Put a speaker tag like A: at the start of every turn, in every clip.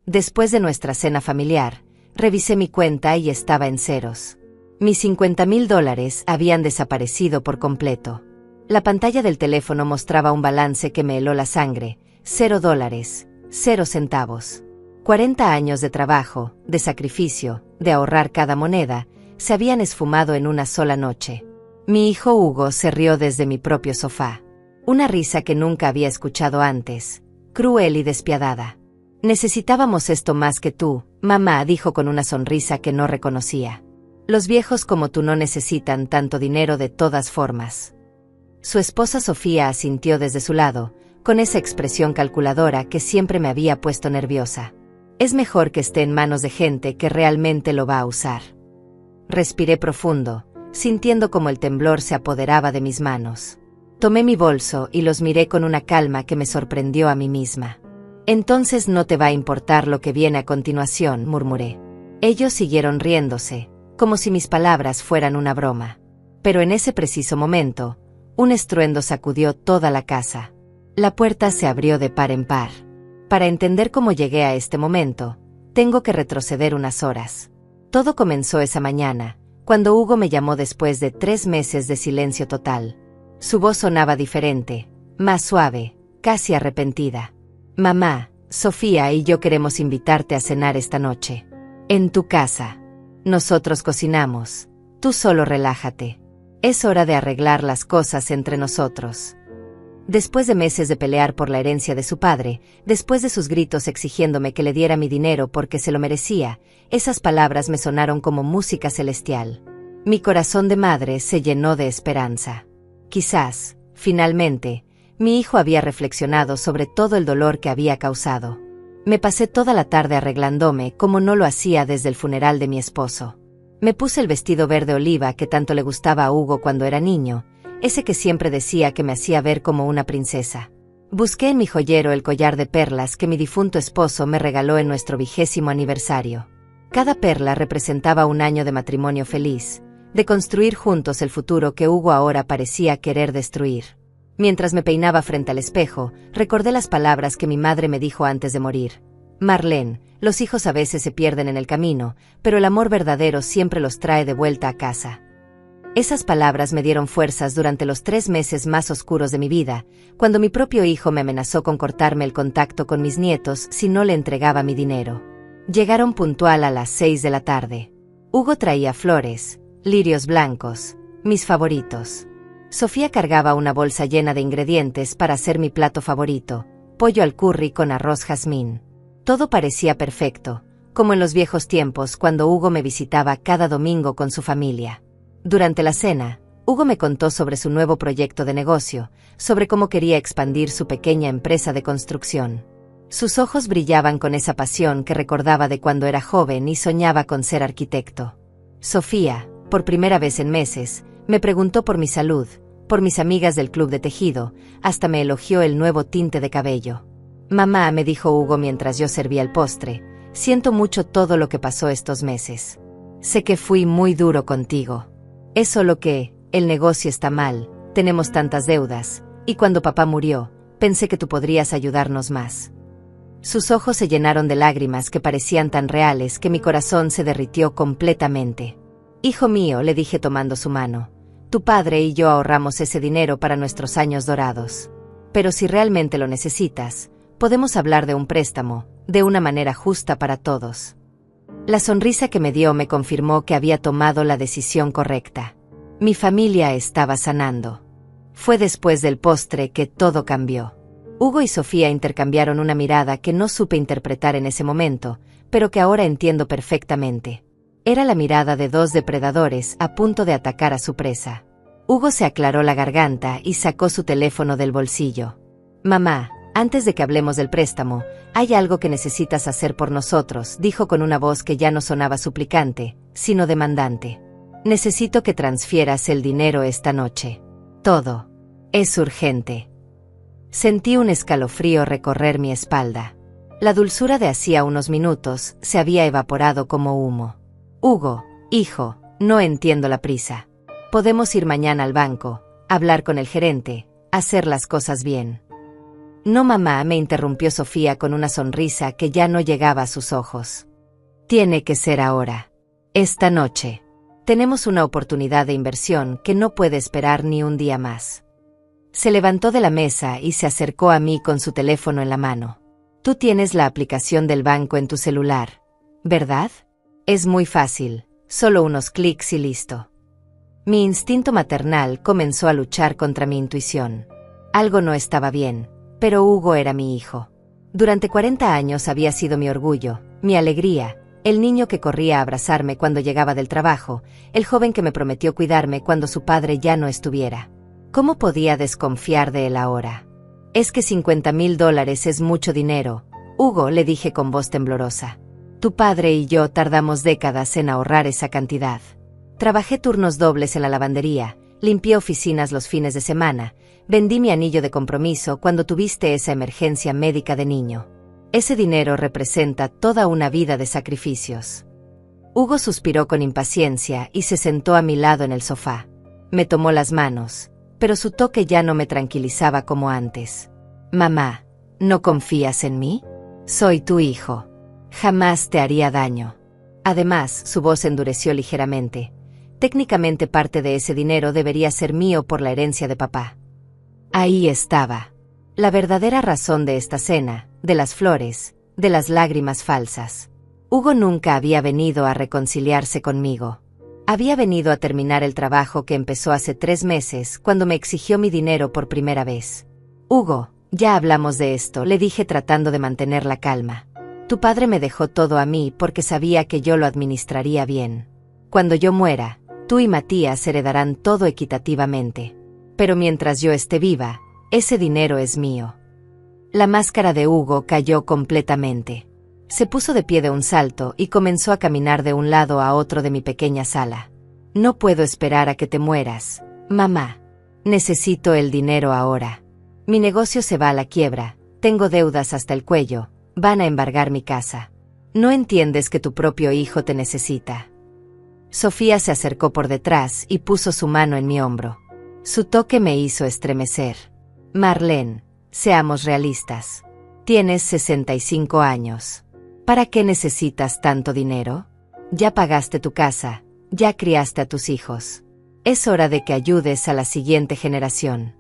A: Después de nuestra cena familiar, revisé mi cuenta y estaba en ceros. Mis $50,000 habían desaparecido por completo. La pantalla del teléfono mostraba un balance que me heló la sangre: $0, 0 centavos. 40 años de trabajo, de sacrificio, de ahorrar cada moneda, se habían esfumado en una sola noche. Mi hijo Hugo se rió desde mi propio sofá. Una risa que nunca había escuchado antes, cruel y despiadada. «Necesitábamos esto más que tú», mamá dijo con una sonrisa que no reconocía. «Los viejos como tú no necesitan tanto dinero de todas formas». Su esposa Sofía asintió desde su lado, con esa expresión calculadora que siempre me había puesto nerviosa. «Es mejor que esté en manos de gente que realmente lo va a usar». Respiré profundo, sintiendo como el temblor se apoderaba de mis manos. Tomé mi bolso y los miré con una calma que me sorprendió a mí misma. «Entonces no te va a importar lo que viene a continuación», murmuré. Ellos siguieron riéndose, como si mis palabras fueran una broma. Pero en ese preciso momento, un estruendo sacudió toda la casa. La puerta se abrió de par en par. Para entender cómo llegué a este momento, tengo que retroceder unas horas. Todo comenzó esa mañana, cuando Hugo me llamó después de 3 meses de silencio total. Su voz sonaba diferente, más suave, casi arrepentida. «Mamá, Sofía y yo queremos invitarte a cenar esta noche. En tu casa. Nosotros cocinamos. Tú solo relájate. Es hora de arreglar las cosas entre nosotros». Después de meses de pelear por la herencia de su padre, después de sus gritos exigiéndome que le diera mi dinero porque se lo merecía, esas palabras me sonaron como música celestial. Mi corazón de madre se llenó de esperanza. Quizás, finalmente, mi hijo había reflexionado sobre todo el dolor que había causado. Me pasé toda la tarde arreglándome como no lo hacía desde el funeral de mi esposo. Me puse el vestido verde oliva que tanto le gustaba a Hugo cuando era niño, ese que siempre decía que me hacía ver como una princesa. Busqué en mi joyero el collar de perlas que mi difunto esposo me regaló en nuestro 20º aniversario. Cada perla representaba un año de matrimonio feliz, de construir juntos el futuro que Hugo ahora parecía querer destruir. Mientras me peinaba frente al espejo, recordé las palabras que mi madre me dijo antes de morir. «Marlene, los hijos a veces se pierden en el camino, pero el amor verdadero siempre los trae de vuelta a casa». Esas palabras me dieron fuerzas durante los 3 meses más oscuros de mi vida, cuando mi propio hijo me amenazó con cortarme el contacto con mis nietos si no le entregaba mi dinero. Llegaron puntual a las 6 de la tarde. Hugo traía flores, lirios blancos, mis favoritos. Sofía cargaba una bolsa llena de ingredientes para hacer mi plato favorito, pollo al curry con arroz jazmín. Todo parecía perfecto, como en los viejos tiempos cuando Hugo me visitaba cada domingo con su familia. Durante la cena, Hugo me contó sobre su nuevo proyecto de negocio, sobre cómo quería expandir su pequeña empresa de construcción. Sus ojos brillaban con esa pasión que recordaba de cuando era joven y soñaba con ser arquitecto. Sofía, por primera vez en meses, me preguntó por mi salud, por mis amigas del club de tejido, hasta me elogió el nuevo tinte de cabello. «Mamá», me dijo Hugo mientras yo servía el postre, «siento mucho todo lo que pasó estos meses. Sé que fui muy duro contigo. Es solo que, el negocio está mal, tenemos tantas deudas, y cuando papá murió, pensé que tú podrías ayudarnos más». Sus ojos se llenaron de lágrimas que parecían tan reales que mi corazón se derritió completamente. «Hijo mío», le dije tomando su mano, «tu padre y yo ahorramos ese dinero para nuestros años dorados. Pero si realmente lo necesitas, podemos hablar de un préstamo, de una manera justa para todos». La sonrisa que me dio me confirmó que había tomado la decisión correcta. Mi familia estaba sanando. Fue después del postre que todo cambió. Hugo y Sofía intercambiaron una mirada que no supe interpretar en ese momento, pero que ahora entiendo perfectamente. Era la mirada de 2 depredadores a punto de atacar a su presa. Hugo se aclaró la garganta y sacó su teléfono del bolsillo. «Mamá, antes de que hablemos del préstamo, hay algo que necesitas hacer por nosotros», dijo con una voz que ya no sonaba suplicante, sino demandante. «Necesito que transfieras el dinero esta noche. Todo. Es urgente». Sentí un escalofrío recorrer mi espalda. La dulzura de hacía unos minutos se había evaporado como humo. «Hugo, hijo, no entiendo la prisa. Podemos ir mañana al banco, hablar con el gerente, hacer las cosas bien». No, mamá, me interrumpió Sofía con una sonrisa que ya no llegaba a sus ojos. Tiene que ser ahora. Esta noche. Tenemos una oportunidad de inversión que no puede esperar ni un día más. Se levantó de la mesa y se acercó a mí con su teléfono en la mano. Tú tienes la aplicación del banco en tu celular, ¿verdad? Es muy fácil, solo unos clics y listo. Mi instinto maternal comenzó a luchar contra mi intuición. Algo no estaba bien, pero Hugo era mi hijo. Durante 40 años había sido mi orgullo, mi alegría, el niño que corría a abrazarme cuando llegaba del trabajo, el joven que me prometió cuidarme cuando su padre ya no estuviera. ¿Cómo podía desconfiar de él ahora? Es que $50,000 es mucho dinero, Hugo, le dije con voz temblorosa. Tu padre y yo tardamos décadas en ahorrar esa cantidad. Trabajé turnos dobles en la lavandería, limpié oficinas los fines de semana, vendí mi anillo de compromiso cuando tuviste esa emergencia médica de niño. Ese dinero representa toda una vida de sacrificios. Hugo suspiró con impaciencia y se sentó a mi lado en el sofá. Me tomó las manos, pero su toque ya no me tranquilizaba como antes. Mamá, ¿no confías en mí? Soy tu hijo. Jamás te haría daño. Además, su voz endureció ligeramente. Técnicamente parte de ese dinero debería ser mío por la herencia de papá. Ahí estaba. La verdadera razón de esta cena, de las flores, de las lágrimas falsas. Hugo nunca había venido a reconciliarse conmigo. Había venido a terminar el trabajo que empezó hace 3 meses, cuando me exigió mi dinero por primera vez. Hugo, ya hablamos de esto, le dije tratando de mantener la calma. Tu padre me dejó todo a mí porque sabía que yo lo administraría bien. Cuando yo muera, tú y Matías heredarán todo equitativamente. Pero mientras yo esté viva, ese dinero es mío. La máscara de Hugo cayó completamente. Se puso de pie de un salto y comenzó a caminar de un lado a otro de mi pequeña sala. No puedo esperar a que te mueras, mamá. Necesito el dinero ahora. Mi negocio se va a la quiebra, tengo deudas hasta el cuello, van a embargar mi casa. ¿No entiendes que tu propio hijo te necesita? Sofía se acercó por detrás y puso su mano en mi hombro. Su toque me hizo estremecer. Marlene, seamos realistas. Tienes 65 años. ¿Para qué necesitas tanto dinero? Ya pagaste tu casa, ya criaste a tus hijos. Es hora de que ayudes a la siguiente generación.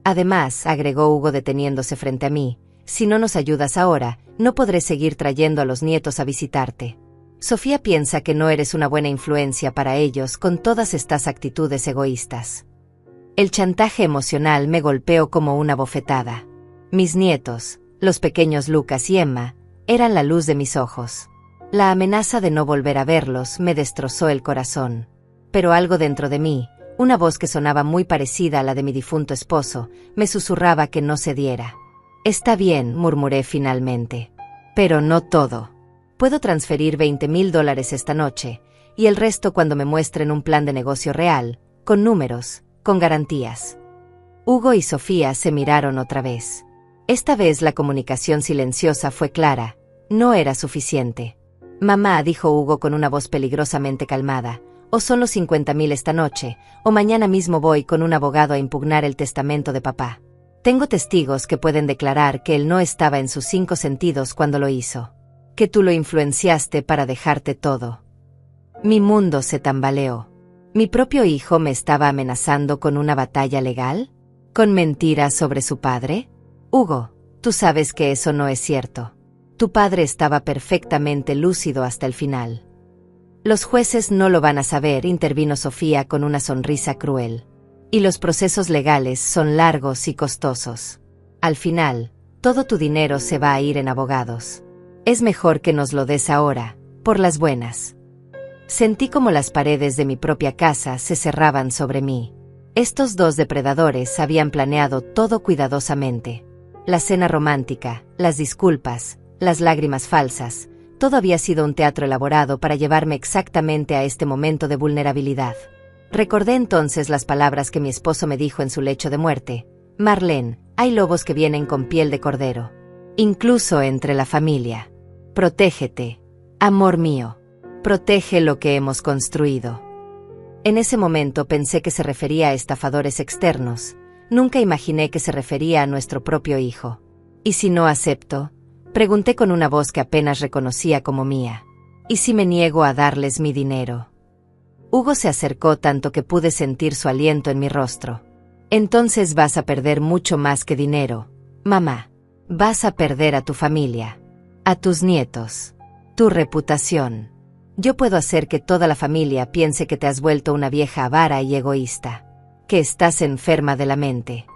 A: Además, agregó Hugo deteniéndose frente a mí, si no nos ayudas ahora, no podré seguir trayendo a los nietos a visitarte. Sofía piensa que no eres una buena influencia para ellos con todas estas actitudes egoístas. El chantaje emocional me golpeó como una bofetada. Mis nietos, los pequeños Lucas y Emma, eran la luz de mis ojos. La amenaza de no volver a verlos me destrozó el corazón. Pero algo dentro de mí, una voz que sonaba muy parecida a la de mi difunto esposo, me susurraba que no cediera. Está bien, murmuré finalmente. Pero no todo. Puedo transferir $20,000 esta noche, y el resto cuando me muestren un plan de negocio real, con números, con garantías. Hugo y Sofía se miraron otra vez. Esta vez la comunicación silenciosa fue clara, no era suficiente. Mamá, dijo Hugo con una voz peligrosamente calmada, o son los 50,000 esta noche, o mañana mismo voy con un abogado a impugnar el testamento de papá. Tengo testigos que pueden declarar que él no estaba en sus 5 sentidos cuando lo hizo. Que tú lo influenciaste para dejarte todo. Mi mundo se tambaleó. ¿Mi propio hijo me estaba amenazando con una batalla legal? ¿Con mentiras sobre su padre? Hugo, tú sabes que eso no es cierto. Tu padre estaba perfectamente lúcido hasta el final. Los jueces no lo van a saber, intervino Sofía con una sonrisa cruel. Y los procesos legales son largos y costosos. Al final, todo tu dinero se va a ir en abogados. Es mejor que nos lo des ahora, por las buenas. Sentí como las paredes de mi propia casa se cerraban sobre mí. Estos 2 depredadores habían planeado todo cuidadosamente. La cena romántica, las disculpas, las lágrimas falsas, todo había sido un teatro elaborado para llevarme exactamente a este momento de vulnerabilidad. Recordé entonces las palabras que mi esposo me dijo en su lecho de muerte. Marlene, hay lobos que vienen con piel de cordero. Incluso entre la familia. Protégete, amor mío. Protege lo que hemos construido. En ese momento pensé que se refería a estafadores externos. Nunca imaginé que se refería a nuestro propio hijo. ¿Y si no acepto? Pregunté con una voz que apenas reconocía como mía. ¿Y si me niego a darles mi dinero? Hugo se acercó tanto que pude sentir su aliento en mi rostro. Entonces vas a perder mucho más que dinero, mamá. Vas a perder a tu familia, a tus nietos, tu reputación. Yo puedo hacer que toda la familia piense que te has vuelto una vieja avara y egoísta, que estás enferma de la mente.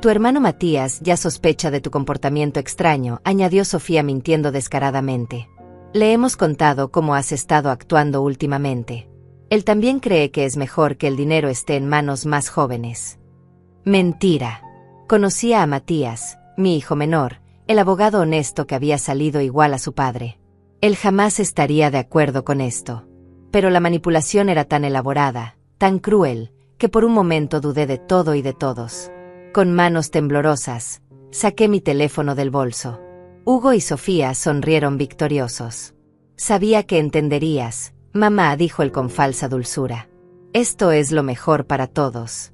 A: Tu hermano Matías ya sospecha de tu comportamiento extraño, añadió Sofía mintiendo descaradamente. Le hemos contado cómo has estado actuando últimamente. Él también cree que es mejor que el dinero esté en manos más jóvenes. Mentira. Conocía a Matías, mi hijo menor, el abogado honesto que había salido igual a su padre. Él jamás estaría de acuerdo con esto. Pero la manipulación era tan elaborada, tan cruel, que por un momento dudé de todo y de todos. Con manos temblorosas, saqué mi teléfono del bolso. Hugo y Sofía sonrieron victoriosos. Sabía que entenderías, mamá, dijo él con falsa dulzura. Esto es lo mejor para todos.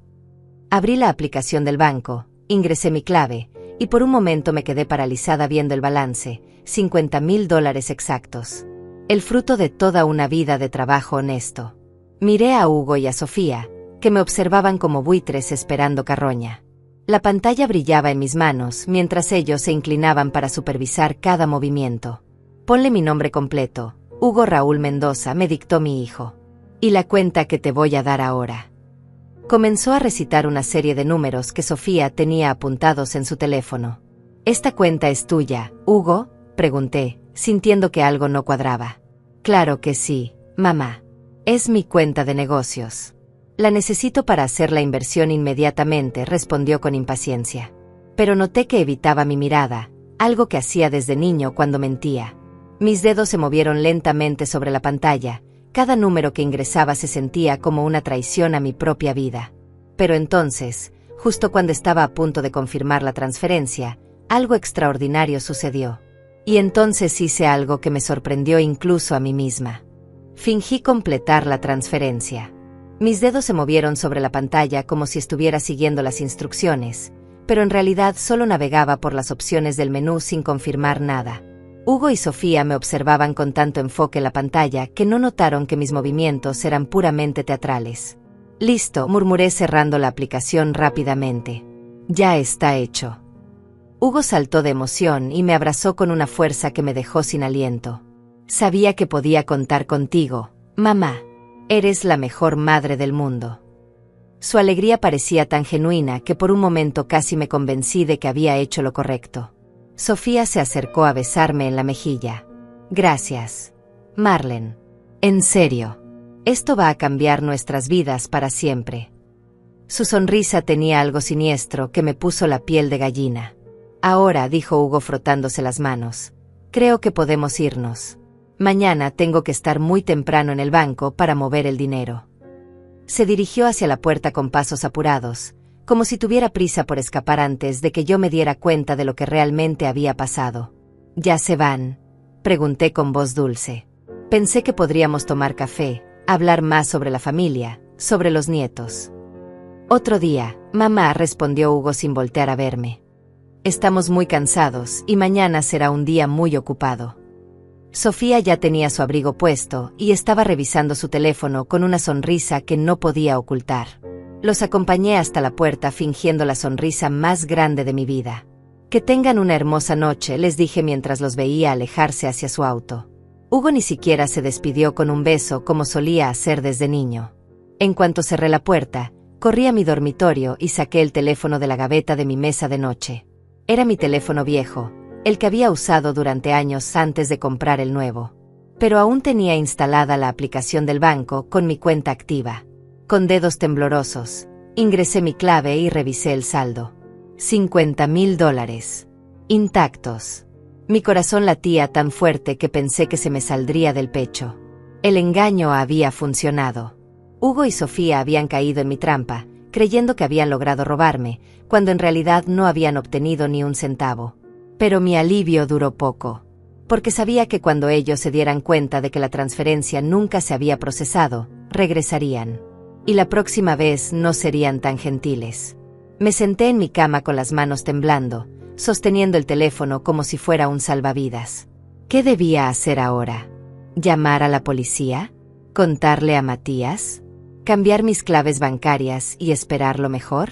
A: Abrí la aplicación del banco, ingresé mi clave, y por un momento me quedé paralizada viendo el balance, $50,000 exactos. El fruto de toda una vida de trabajo honesto. Miré a Hugo y a Sofía, que me observaban como buitres esperando carroña. La pantalla brillaba en mis manos mientras ellos se inclinaban para supervisar cada movimiento. Ponle mi nombre completo, Hugo Raúl Mendoza, me dictó mi hijo. Y la cuenta que te voy a dar ahora. Comenzó a recitar una serie de números que Sofía tenía apuntados en su teléfono. ¿Esta cuenta es tuya, Hugo?, pregunté, sintiendo que algo no cuadraba. Claro que sí, mamá. Es mi cuenta de negocios. La necesito para hacer la inversión inmediatamente, respondió con impaciencia. Pero noté que evitaba mi mirada, algo que hacía desde niño cuando mentía. Mis dedos se movieron lentamente sobre la pantalla. Cada número que ingresaba se sentía como una traición a mi propia vida. Pero entonces, justo cuando estaba a punto de confirmar la transferencia, algo extraordinario sucedió. Y entonces hice algo que me sorprendió incluso a mí misma. Fingí completar la transferencia. Mis dedos se movieron sobre la pantalla como si estuviera siguiendo las instrucciones, pero en realidad solo navegaba por las opciones del menú sin confirmar nada. Hugo y Sofía me observaban con tanto enfoque en la pantalla que no notaron que mis movimientos eran puramente teatrales. Listo, murmuré cerrando la aplicación rápidamente. Ya está hecho. Hugo saltó de emoción y me abrazó con una fuerza que me dejó sin aliento. Sabía que podía contar contigo, mamá. Eres la mejor madre del mundo. Su alegría parecía tan genuina que por un momento casi me convencí de que había hecho lo correcto. Sofía se acercó a besarme en la mejilla. Gracias, Marlene. En serio. Esto va a cambiar nuestras vidas para siempre. Su sonrisa tenía algo siniestro que me puso la piel de gallina. Ahora, dijo Hugo frotándose las manos, creo que podemos irnos. Mañana tengo que estar muy temprano en el banco para mover el dinero. Se dirigió hacia la puerta con pasos apurados, como si tuviera prisa por escapar antes de que yo me diera cuenta de lo que realmente había pasado. ¿Ya se van?, pregunté con voz dulce. Pensé que podríamos tomar café, hablar más sobre la familia, sobre los nietos. Otro día, mamá, respondió Hugo sin voltear a verme. Estamos muy cansados y mañana será un día muy ocupado. Sofía ya tenía su abrigo puesto y estaba revisando su teléfono con una sonrisa que no podía ocultar. Los acompañé hasta la puerta fingiendo la sonrisa más grande de mi vida. Que tengan una hermosa noche, les dije mientras los veía alejarse hacia su auto. Hugo ni siquiera se despidió con un beso como solía hacer desde niño. En cuanto cerré la puerta, corrí a mi dormitorio y saqué el teléfono de la gaveta de mi mesa de noche. Era mi teléfono viejo, el que había usado durante años antes de comprar el nuevo. Pero aún tenía instalada la aplicación del banco con mi cuenta activa. Con dedos temblorosos, ingresé mi clave y revisé el saldo. $50,000. Intactos. Mi corazón latía tan fuerte que pensé que se me saldría del pecho. El engaño había funcionado. Hugo y Sofía habían caído en mi trampa, creyendo que habían logrado robarme, cuando en realidad no habían obtenido ni un centavo. Pero mi alivio duró poco, porque sabía que cuando ellos se dieran cuenta de que la transferencia nunca se había procesado, regresarían. Y la próxima vez no serían tan gentiles. Me senté en mi cama con las manos temblando, sosteniendo el teléfono como si fuera un salvavidas. ¿Qué debía hacer ahora? ¿Llamar a la policía? ¿Contarle a Matías? ¿Cambiar mis claves bancarias y esperar lo mejor?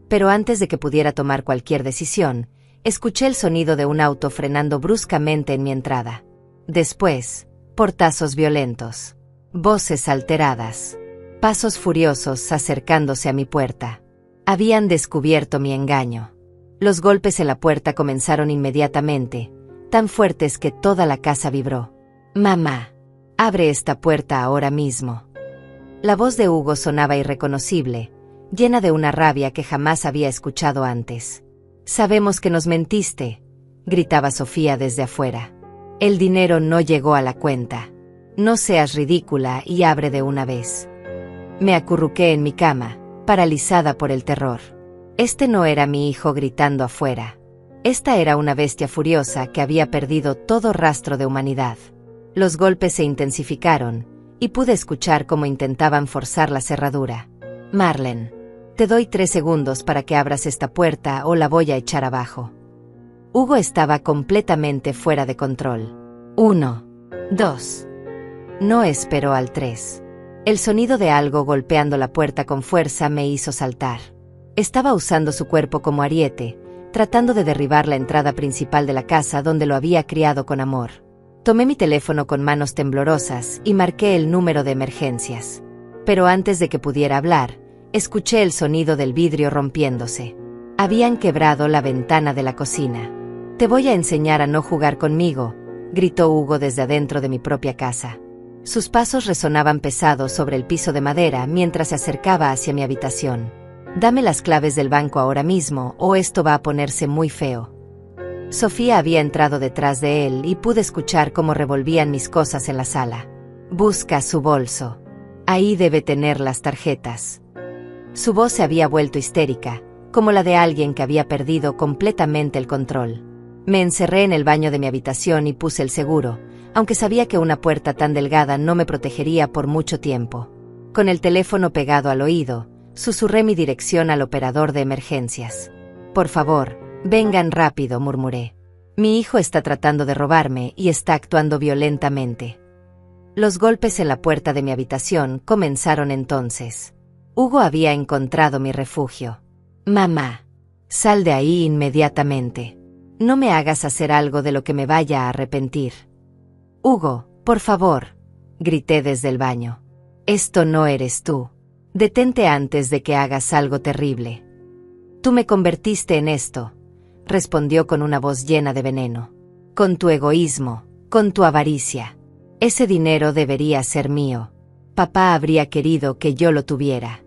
A: Pero antes de que pudiera tomar cualquier decisión, escuché el sonido de un auto frenando bruscamente en mi entrada. Después, portazos violentos, voces alteradas, pasos furiosos acercándose a mi puerta. Habían descubierto mi engaño. Los golpes en la puerta comenzaron inmediatamente, tan fuertes que toda la casa vibró. «Mamá, abre esta puerta ahora mismo». La voz de Hugo sonaba irreconocible, llena de una rabia que jamás había escuchado antes. «Sabemos que nos mentiste», gritaba Sofía desde afuera. «El dinero no llegó a la cuenta. No seas ridícula y abre de una vez». Me acurruqué en mi cama, paralizada por el terror. Este no era mi hijo gritando afuera. Esta era una bestia furiosa que había perdido todo rastro de humanidad. Los golpes se intensificaron, y pude escuchar cómo intentaban forzar la cerradura. «Marlene, te doy 3 segundos para que abras esta puerta o la voy a echar abajo». Hugo estaba completamente fuera de control. 1, 2. No esperó al 3. El sonido de algo golpeando la puerta con fuerza me hizo saltar. Estaba usando su cuerpo como ariete, tratando de derribar la entrada principal de la casa donde lo había criado con amor. Tomé mi teléfono con manos temblorosas y marqué el número de emergencias. Pero antes de que pudiera hablar, escuché el sonido del vidrio rompiéndose. Habían quebrado la ventana de la cocina. «Te voy a enseñar a no jugar conmigo», gritó Hugo desde adentro de mi propia casa. Sus pasos resonaban pesados sobre el piso de madera mientras se acercaba hacia mi habitación. «Dame las claves del banco ahora mismo o esto va a ponerse muy feo». Sofía había entrado detrás de él y pude escuchar cómo revolvían mis cosas en la sala. «Busca su bolso. Ahí debe tener las tarjetas». Su voz se había vuelto histérica, como la de alguien que había perdido completamente el control. Me encerré en el baño de mi habitación y puse el seguro, aunque sabía que una puerta tan delgada no me protegería por mucho tiempo. Con el teléfono pegado al oído, susurré mi dirección al operador de emergencias. «Por favor, vengan rápido», murmuré. «Mi hijo está tratando de robarme y está actuando violentamente». Los golpes en la puerta de mi habitación comenzaron entonces. Hugo había encontrado mi refugio. «Mamá, sal de ahí inmediatamente. No me hagas hacer algo de lo que me vaya a arrepentir». «Hugo, por favor», grité desde el baño. «Esto no eres tú. Detente antes de que hagas algo terrible». «Tú me convertiste en esto», respondió con una voz llena de veneno. «Con tu egoísmo, con tu avaricia. Ese dinero debería ser mío. Papá habría querido que yo lo tuviera».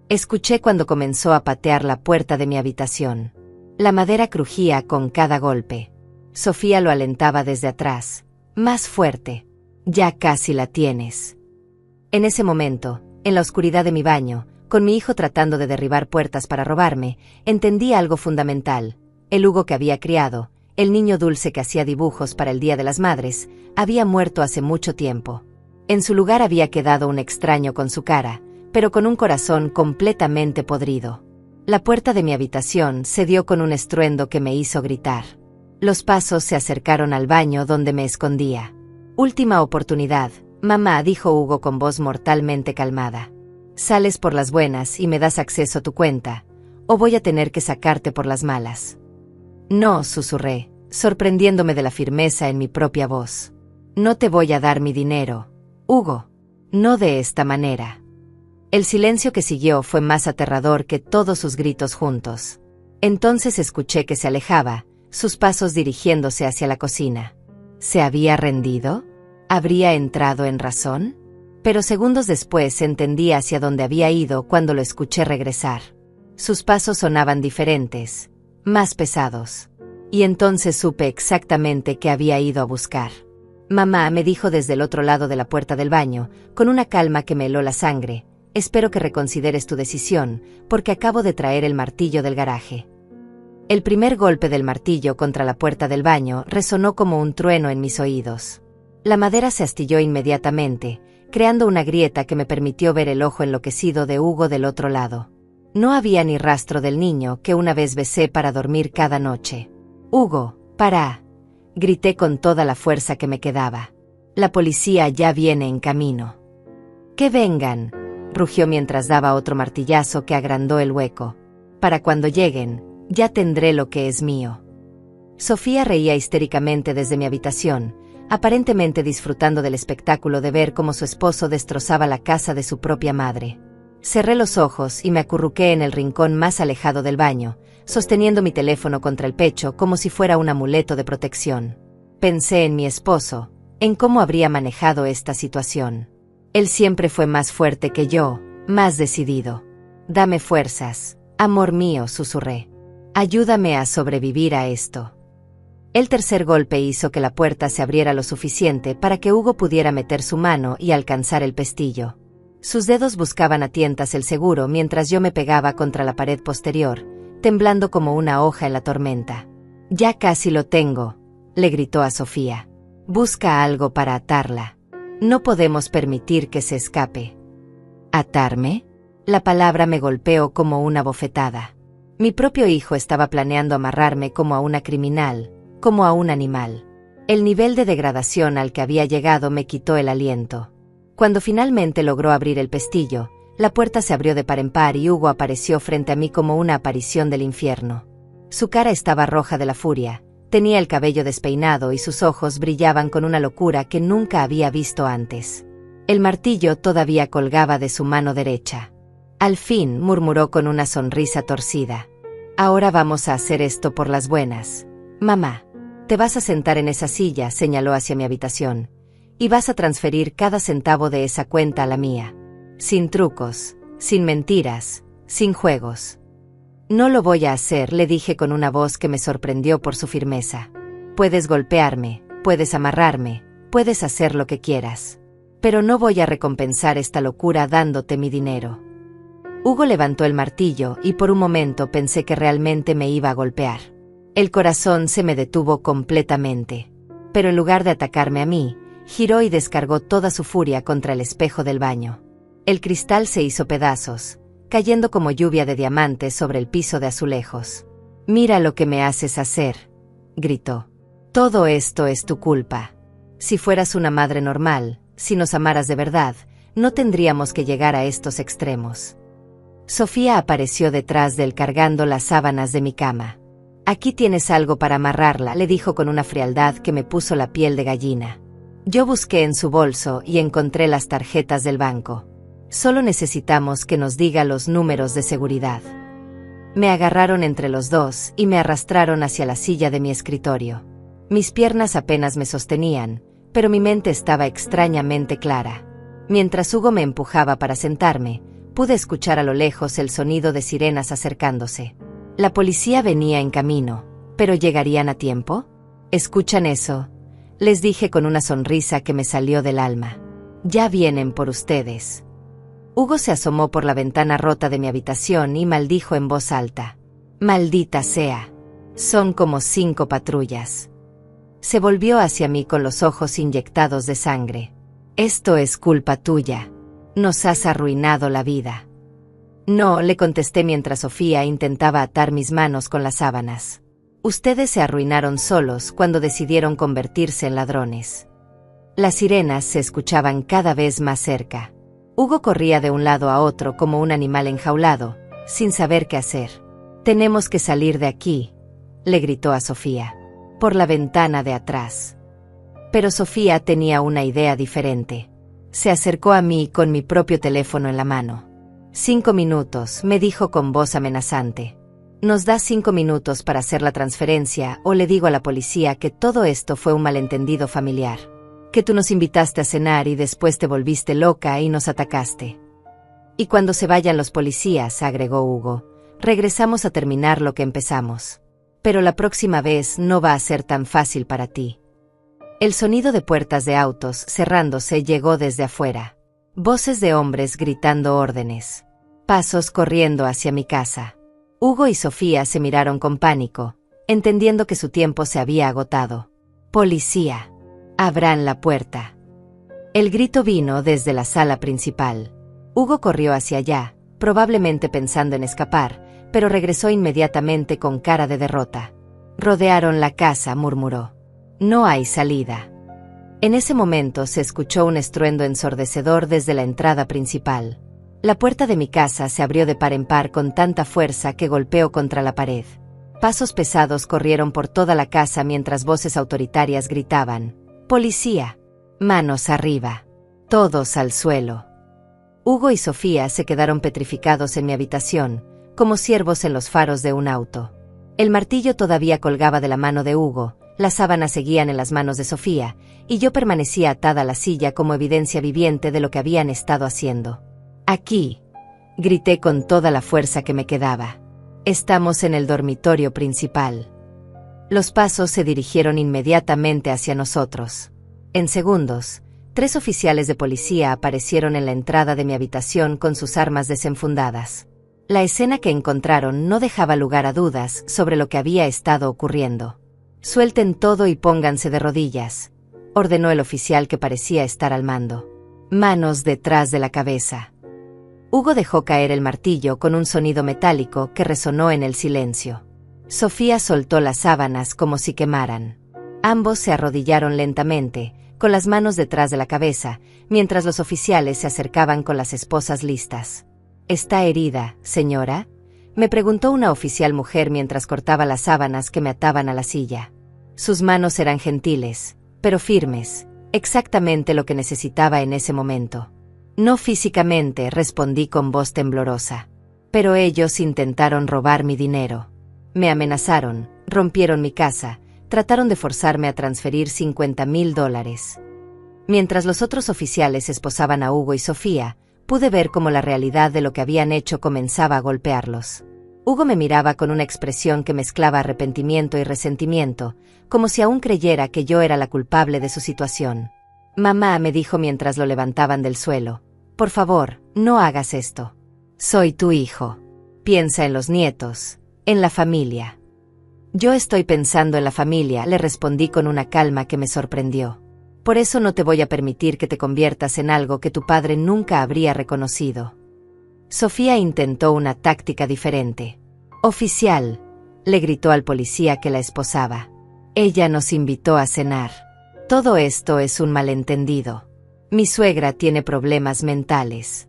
A: Escuché cuando comenzó a patear la puerta de mi habitación. La madera crujía con cada golpe. Sofía lo alentaba desde atrás. «Más fuerte. Ya casi la tienes». En ese momento, en la oscuridad de mi baño, con mi hijo tratando de derribar puertas para robarme, entendí algo fundamental. El Hugo que había criado, el niño dulce que hacía dibujos para el Día de las Madres, había muerto hace mucho tiempo. En su lugar había quedado un extraño con su cara, pero con un corazón completamente podrido. La puerta de mi habitación se dio con un estruendo que me hizo gritar. Los pasos se acercaron al baño donde me escondía. «Última oportunidad, mamá», dijo Hugo con voz mortalmente calmada. «Sales por las buenas y me das acceso a tu cuenta, o voy a tener que sacarte por las malas». «No», susurré, sorprendiéndome de la firmeza en mi propia voz. «No te voy a dar mi dinero, Hugo. No de esta manera». El silencio que siguió fue más aterrador que todos sus gritos juntos. Entonces escuché que se alejaba, sus pasos dirigiéndose hacia la cocina. ¿Se había rendido? ¿Habría entrado en razón? Pero segundos después entendí hacia dónde había ido cuando lo escuché regresar. Sus pasos sonaban diferentes, más pesados. Y entonces supe exactamente qué había ido a buscar. «Mamá», me dijo desde el otro lado de la puerta del baño, con una calma que me heló la sangre. «Espero que reconsideres tu decisión, porque acabo de traer el martillo del garaje». El primer golpe del martillo contra la puerta del baño resonó como un trueno en mis oídos. La madera se astilló inmediatamente, creando una grieta que me permitió ver el ojo enloquecido de Hugo del otro lado. No había ni rastro del niño que una vez besé para dormir cada noche. Hugo, para. Grité con toda la fuerza que me quedaba. La policía ya viene en camino. Que vengan, rugió mientras daba otro martillazo que agrandó el hueco. Para cuando lleguen, ya tendré lo que es mío. Sofía reía histéricamente desde mi habitación, aparentemente disfrutando del espectáculo de ver cómo su esposo destrozaba la casa de su propia madre. Cerré los ojos y me acurruqué en el rincón más alejado del baño, sosteniendo mi teléfono contra el pecho como si fuera un amuleto de protección. Pensé en mi esposo, en cómo habría manejado esta situación. Él siempre fue más fuerte que yo, más decidido. Dame fuerzas, amor mío, susurré. Ayúdame a sobrevivir a esto. El tercer golpe hizo que la puerta se abriera lo suficiente para que Hugo pudiera meter su mano y alcanzar el pestillo. Sus dedos buscaban a tientas el seguro mientras yo me pegaba contra la pared posterior, temblando como una hoja en la tormenta. Ya casi lo tengo, le gritó a Sofía. Busca algo para atarla. No podemos permitir que se escape. ¿Atarme? La palabra me golpeó como una bofetada. Mi propio hijo estaba planeando amarrarme como a una criminal, como a un animal. El nivel de degradación al que había llegado me quitó el aliento. Cuando finalmente logró abrir el pestillo, la puerta se abrió de par en par y Hugo apareció frente a mí como una aparición del infierno. Su cara estaba roja de la furia, tenía el cabello despeinado y sus ojos brillaban con una locura que nunca había visto antes. El martillo todavía colgaba de su mano derecha. Al fin, murmuró con una sonrisa torcida. Ahora vamos a hacer esto por las buenas. Mamá, te vas a sentar en esa silla, señaló hacia mi habitación, y vas a transferir cada centavo de esa cuenta a la mía. Sin trucos, sin mentiras, sin juegos. No lo voy a hacer, le dije con una voz que me sorprendió por su firmeza. Puedes golpearme, puedes amarrarme, puedes hacer lo que quieras. Pero no voy a recompensar esta locura dándote mi dinero. Hugo levantó el martillo y por un momento pensé que realmente me iba a golpear. El corazón se me detuvo completamente. Pero en lugar de atacarme a mí, giró y descargó toda su furia contra el espejo del baño. El cristal se hizo pedazos, cayendo como lluvia de diamantes sobre el piso de azulejos. Mira lo que me haces hacer, gritó. Todo esto es tu culpa. Si fueras una madre normal, si nos amaras de verdad, no tendríamos que llegar a estos extremos. Sofía apareció detrás de él cargando las sábanas de mi cama. Aquí tienes algo para amarrarla, le dijo con una frialdad que me puso la piel de gallina. Yo busqué en su bolso y encontré las tarjetas del banco. Solo necesitamos que nos diga los números de seguridad. Me agarraron entre los dos y me arrastraron hacia la silla de mi escritorio. Mis piernas apenas me sostenían, pero mi mente estaba extrañamente clara. Mientras Hugo me empujaba para sentarme, pude escuchar a lo lejos el sonido de sirenas acercándose. La policía venía en camino, ¿pero llegarían a tiempo? ¿Escuchan eso? Les dije con una sonrisa que me salió del alma. Ya vienen por ustedes. Hugo se asomó por la ventana rota de mi habitación y maldijo en voz alta. Maldita sea. Son como 5 patrullas. Se volvió hacia mí con los ojos inyectados de sangre. Esto es culpa tuya. Nos has arruinado la vida. No, le contesté mientras Sofía intentaba atar mis manos con las sábanas. Ustedes se arruinaron solos cuando decidieron convertirse en ladrones. Las sirenas se escuchaban cada vez más cerca. Hugo corría de un lado a otro como un animal enjaulado, sin saber qué hacer. Tenemos que salir de aquí, le gritó a Sofía. Por la ventana de atrás. Pero Sofía tenía una idea diferente. Se acercó a mí con mi propio teléfono en la mano. 5 minutos, me dijo con voz amenazante. Nos das 5 minutos para hacer la transferencia o le digo a la policía que todo esto fue un malentendido familiar. Que tú nos invitaste a cenar y después te volviste loca y nos atacaste. Y cuando se vayan los policías, agregó Hugo, regresamos a terminar lo que empezamos. Pero la próxima vez no va a ser tan fácil para ti. El sonido de puertas de autos cerrándose llegó desde afuera. Voces de hombres gritando órdenes. Pasos corriendo hacia mi casa. Hugo y Sofía se miraron con pánico, entendiendo que su tiempo se había agotado. Policía. Abran la puerta. El grito vino desde la sala principal. Hugo corrió hacia allá, probablemente pensando en escapar, pero regresó inmediatamente con cara de derrota. Rodearon la casa, murmuró. No hay salida. En ese momento se escuchó un estruendo ensordecedor desde la entrada principal. La puerta de mi casa se abrió de par en par con tanta fuerza que golpeó contra la pared. Pasos pesados corrieron por toda la casa mientras voces autoritarias gritaban: ¡Policía! ¡Manos arriba! Todos al suelo. Hugo y Sofía se quedaron petrificados en mi habitación, como ciervos en los faros de un auto. El martillo todavía colgaba de la mano de Hugo, las sábanas seguían en las manos de Sofía, y yo permanecía atada a la silla como evidencia viviente de lo que habían estado haciendo. «Aquí», grité con toda la fuerza que me quedaba. «Estamos en el dormitorio principal». Los pasos se dirigieron inmediatamente hacia nosotros. En segundos, 3 oficiales de policía aparecieron en la entrada de mi habitación con sus armas desenfundadas. La escena que encontraron no dejaba lugar a dudas sobre lo que había estado ocurriendo. «Suelten todo y pónganse de rodillas», ordenó el oficial que parecía estar al mando. «Manos detrás de la cabeza». Hugo dejó caer el martillo con un sonido metálico que resonó en el silencio. Sofía soltó las sábanas como si quemaran. Ambos se arrodillaron lentamente, con las manos detrás de la cabeza, mientras los oficiales se acercaban con las esposas listas. «¿Está herida, señora?», me preguntó una oficial mujer mientras cortaba las sábanas que me ataban a la silla. Sus manos eran gentiles, pero firmes, exactamente lo que necesitaba en ese momento. «No físicamente», respondí con voz temblorosa. «Pero ellos intentaron robar mi dinero. Me amenazaron, rompieron mi casa, trataron de forzarme a transferir $50,000. Mientras los otros oficiales esposaban a Hugo y Sofía, pude ver cómo la realidad de lo que habían hecho comenzaba a golpearlos. Hugo me miraba con una expresión que mezclaba arrepentimiento y resentimiento, como si aún creyera que yo era la culpable de su situación. «Mamá», me dijo mientras lo levantaban del suelo, «por favor, no hagas esto. Soy tu hijo. Piensa en los nietos, en la familia». «Yo estoy pensando en la familia», le respondí con una calma que me sorprendió. «Por eso no te voy a permitir que te conviertas en algo que tu padre nunca habría reconocido». Sofía intentó una táctica diferente. «Oficial», le gritó al policía que la esposaba. «Ella nos invitó a cenar. Todo esto es un malentendido. Mi suegra tiene problemas mentales».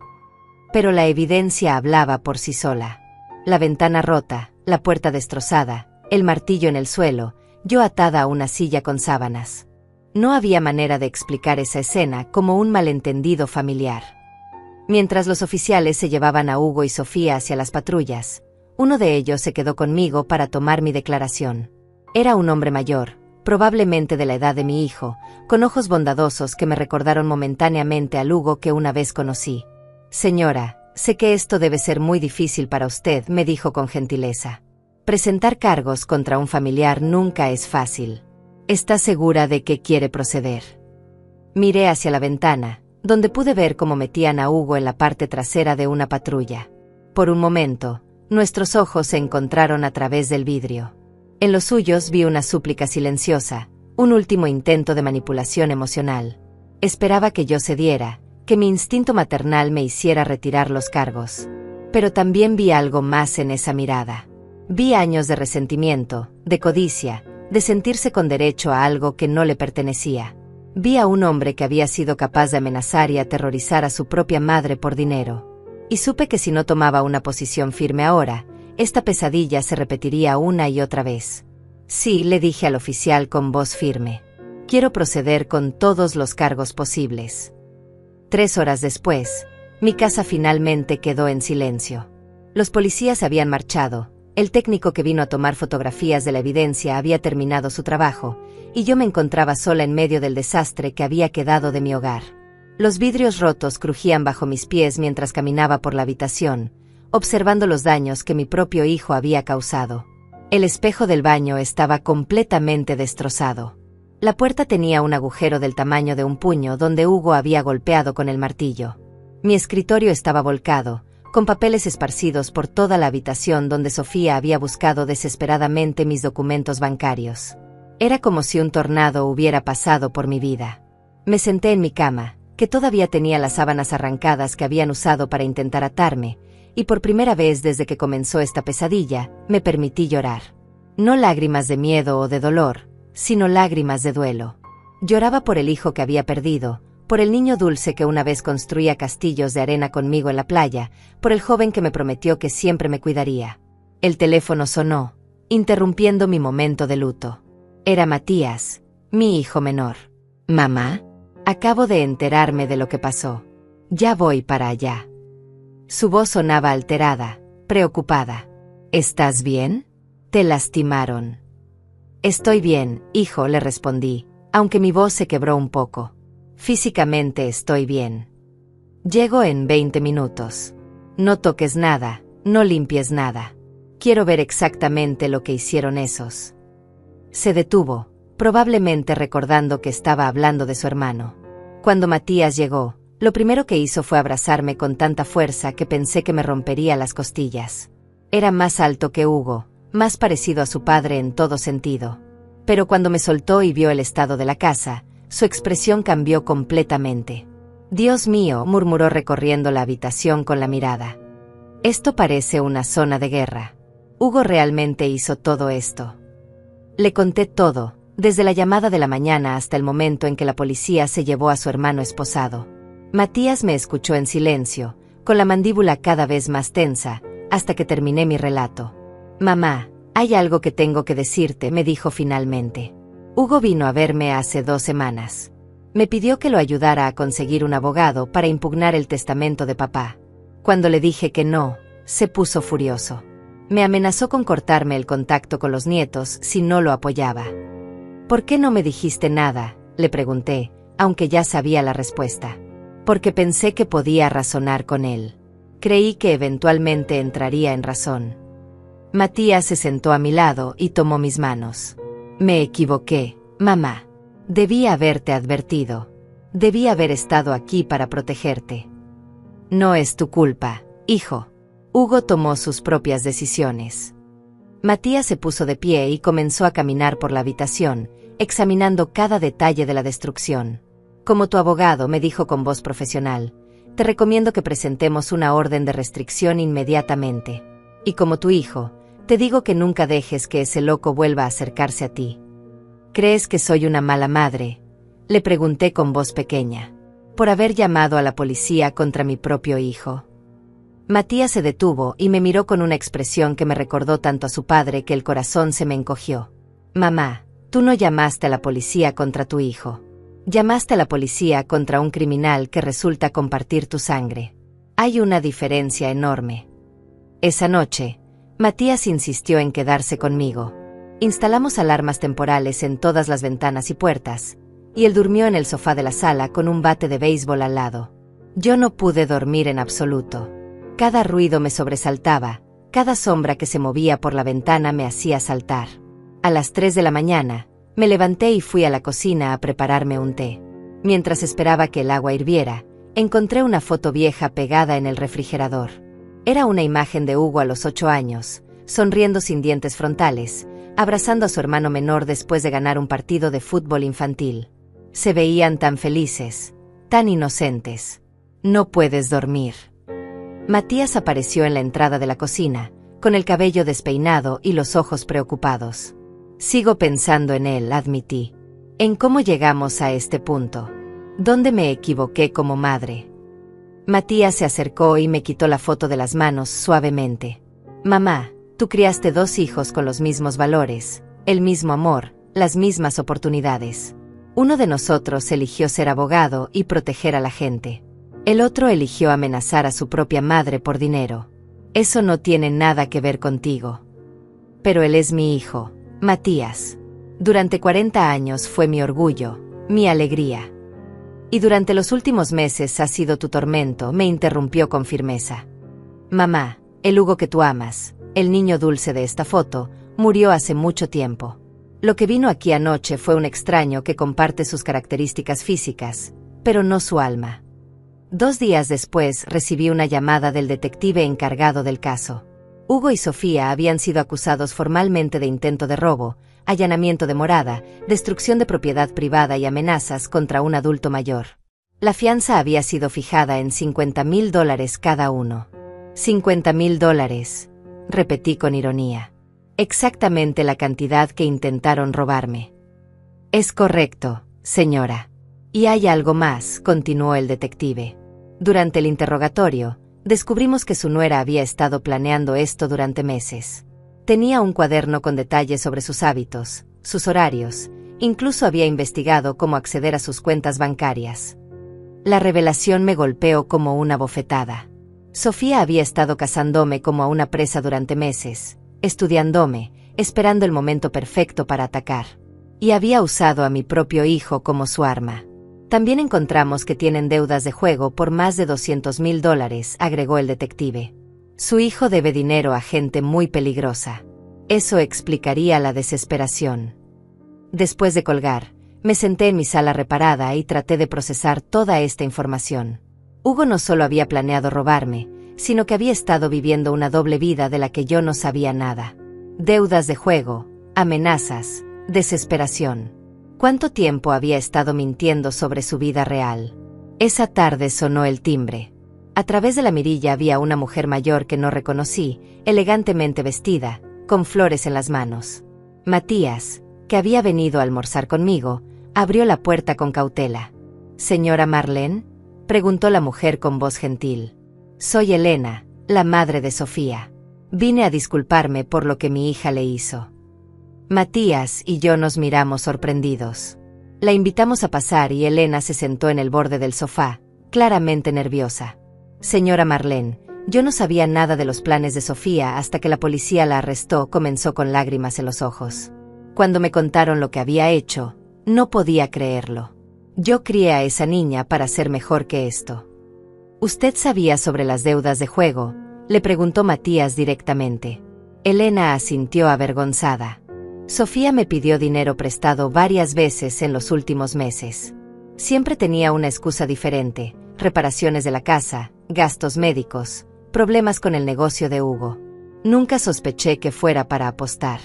A: Pero la evidencia hablaba por sí sola. La ventana rota, la puerta destrozada, el martillo en el suelo, yo atada a una silla con sábanas. No había manera de explicar esa escena como un malentendido familiar. Mientras los oficiales se llevaban a Hugo y Sofía hacia las patrullas, uno de ellos se quedó conmigo para tomar mi declaración. Era un hombre mayor, probablemente de la edad de mi hijo, con ojos bondadosos que me recordaron momentáneamente al Hugo que una vez conocí. «Señora, sé que esto debe ser muy difícil para usted», me dijo con gentileza. «Presentar cargos contra un familiar nunca es fácil. ¿Está segura de que quiere proceder?». Miré hacia la ventana, donde pude ver cómo metían a Hugo en la parte trasera de una patrulla. Por un momento, nuestros ojos se encontraron a través del vidrio. En los suyos vi una súplica silenciosa, un último intento de manipulación emocional. Esperaba que yo cediera, que mi instinto maternal me hiciera retirar los cargos. Pero también vi algo más en esa mirada. Vi años de resentimiento, de codicia, de sentirse con derecho a algo que no le pertenecía. Vi a un hombre que había sido capaz de amenazar y aterrorizar a su propia madre por dinero. Y supe que si no tomaba una posición firme ahora, esta pesadilla se repetiría una y otra vez. «Sí», le dije al oficial con voz firme. «Quiero proceder con todos los cargos posibles». 3 horas después, mi casa finalmente quedó en silencio. Los policías habían marchado. El técnico que vino a tomar fotografías de la evidencia había terminado su trabajo, y yo me encontraba sola en medio del desastre que había quedado de mi hogar. Los vidrios rotos crujían bajo mis pies mientras caminaba por la habitación, observando los daños que mi propio hijo había causado. El espejo del baño estaba completamente destrozado. La puerta tenía un agujero del tamaño de un puño donde Hugo había golpeado con el martillo. Mi escritorio estaba volcado, con papeles esparcidos por toda la habitación donde Sofía había buscado desesperadamente mis documentos bancarios. Era como si un tornado hubiera pasado por mi vida. Me senté en mi cama, que todavía tenía las sábanas arrancadas que habían usado para intentar atarme, y por primera vez desde que comenzó esta pesadilla, me permití llorar. No lágrimas de miedo o de dolor, sino lágrimas de duelo. Lloraba por el hijo que había perdido, por el niño dulce que una vez construía castillos de arena conmigo en la playa, por el joven que me prometió que siempre me cuidaría. El teléfono sonó, interrumpiendo mi momento de luto. Era Matías, mi hijo menor. «Mamá, acabo de enterarme de lo que pasó. Ya voy para allá». Su voz sonaba alterada, preocupada. «¿Estás bien? ¿Te lastimaron?» «Estoy bien, hijo», le respondí, aunque mi voz se quebró un poco. «Físicamente estoy bien. Llego en 20 minutos. No toques nada, no limpies nada. Quiero ver exactamente lo que hicieron esos». Se detuvo, probablemente recordando que estaba hablando de su hermano. Cuando Matías llegó, lo primero que hizo fue abrazarme con tanta fuerza que pensé que me rompería las costillas. Era más alto que Hugo, más parecido a su padre en todo sentido. Pero cuando me soltó y vio el estado de la casa, su expresión cambió completamente. «Dios mío», murmuró recorriendo la habitación con la mirada. «Esto parece una zona de guerra. Hugo realmente hizo todo esto». Le conté todo, desde la llamada de la mañana hasta el momento en que la policía se llevó a su hermano esposado. Matías me escuchó en silencio, con la mandíbula cada vez más tensa, hasta que terminé mi relato. «Mamá, hay algo que tengo que decirte», me dijo finalmente. «Hugo vino a verme hace 2 semanas. Me pidió que lo ayudara a conseguir un abogado para impugnar el testamento de papá. Cuando le dije que no, se puso furioso. Me amenazó con cortarme el contacto con los nietos si no lo apoyaba». «¿Por qué no me dijiste nada?», le pregunté, aunque ya sabía la respuesta. «Porque pensé que podía razonar con él. Creí que eventualmente entraría en razón». Matías se sentó a mi lado y tomó mis manos. «Me equivoqué, mamá. Debí haberte advertido. Debí haber estado aquí para protegerte. No es tu culpa, hijo. Hugo tomó sus propias decisiones». Matías se puso de pie y comenzó a caminar por la habitación, examinando cada detalle de la destrucción. «Como tu abogado», me dijo con voz profesional, «te recomiendo que presentemos una orden de restricción inmediatamente. Y como tu hijo, te digo que nunca dejes que ese loco vuelva a acercarse a ti». «¿Crees que soy una mala madre?», le pregunté con voz pequeña, «por haber llamado a la policía contra mi propio hijo». Matías se detuvo y me miró con una expresión que me recordó tanto a su padre que el corazón se me encogió. «Mamá, tú no llamaste a la policía contra tu hijo. Llamaste a la policía contra un criminal que resulta compartir tu sangre. Hay una diferencia enorme». Esa noche, Matías insistió en quedarse conmigo. Instalamos alarmas temporales en todas las ventanas y puertas, y él durmió en el sofá de la sala con un bate de béisbol al lado. Yo no pude dormir en absoluto. Cada ruido me sobresaltaba, cada sombra que se movía por la ventana me hacía saltar. A las 3 de la mañana, me levanté y fui a la cocina a prepararme un té. Mientras esperaba que el agua hirviera, encontré una foto vieja pegada en el refrigerador. Era una imagen de Hugo a los 8 años, sonriendo sin dientes frontales, abrazando a su hermano menor después de ganar un partido de fútbol infantil. Se veían tan felices, tan inocentes. «No puedes dormir». Matías apareció en la entrada de la cocina, con el cabello despeinado y los ojos preocupados. «Sigo pensando en él», admití. «En cómo llegamos a este punto. ¿Dónde me equivoqué como madre?». Matías se acercó y me quitó la foto de las manos suavemente. «Mamá, tú criaste 2 hijos con los mismos valores, el mismo amor, las mismas oportunidades. Uno de nosotros eligió ser abogado y proteger a la gente. El otro eligió amenazar a su propia madre por dinero. Eso no tiene nada que ver contigo. Pero él es mi hijo, Matías. Durante 40 años fue mi orgullo, mi alegría. Y durante los últimos meses ha sido tu tormento», me interrumpió con firmeza. «Mamá, el Hugo que tú amas, el niño dulce de esta foto, murió hace mucho tiempo. Lo que vino aquí anoche fue un extraño que comparte sus características físicas, pero no su alma». 2 días después recibí una llamada del detective encargado del caso. Hugo y Sofía habían sido acusados formalmente de intento de robo, allanamiento de morada, destrucción de propiedad privada y amenazas contra un adulto mayor. La fianza había sido fijada en $50,000 cada uno. $50,000, repetí con ironía. Exactamente la cantidad que intentaron robarme. Es correcto, señora. Y hay algo más, continuó el detective. Durante el interrogatorio, descubrimos que su nuera había estado planeando esto durante meses. Tenía un cuaderno con detalles sobre sus hábitos, sus horarios, incluso había investigado cómo acceder a sus cuentas bancarias. La revelación me golpeó como una bofetada. Sofía había estado cazándome como a una presa durante meses, estudiándome, esperando el momento perfecto para atacar. Y había usado a mi propio hijo como su arma. También encontramos que tienen deudas de juego por más de $200,000, agregó el detective. Su hijo debe dinero a gente muy peligrosa. Eso explicaría la desesperación. Después de colgar, me senté en mi sala reparada y traté de procesar toda esta información. Hugo no solo había planeado robarme, sino que había estado viviendo una doble vida de la que yo no sabía nada. Deudas de juego, amenazas, desesperación. ¿Cuánto tiempo había estado mintiendo sobre su vida real? Esa tarde sonó el timbre. A través de la mirilla había una mujer mayor que no reconocí, elegantemente vestida, con flores en las manos. Matías, que había venido a almorzar conmigo, abrió la puerta con cautela. «¿Señora Marlene?», preguntó la mujer con voz gentil. «Soy Elena, la madre de Sofía. Vine a disculparme por lo que mi hija le hizo». Matías y yo nos miramos sorprendidos. La invitamos a pasar y Elena se sentó en el borde del sofá, claramente nerviosa. «Señora Marlene, yo no sabía nada de los planes de Sofía hasta que la policía la arrestó», comenzó con lágrimas en los ojos. «Cuando me contaron lo que había hecho, no podía creerlo. Yo crié a esa niña para ser mejor que esto». «¿Usted sabía sobre las deudas de juego?», le preguntó Matías directamente. Elena asintió avergonzada. «Sofía me pidió dinero prestado varias veces en los últimos meses. Siempre tenía una excusa diferente: reparaciones de la casa, gastos médicos, problemas con el negocio de Hugo. Nunca sospeché que fuera para apostar».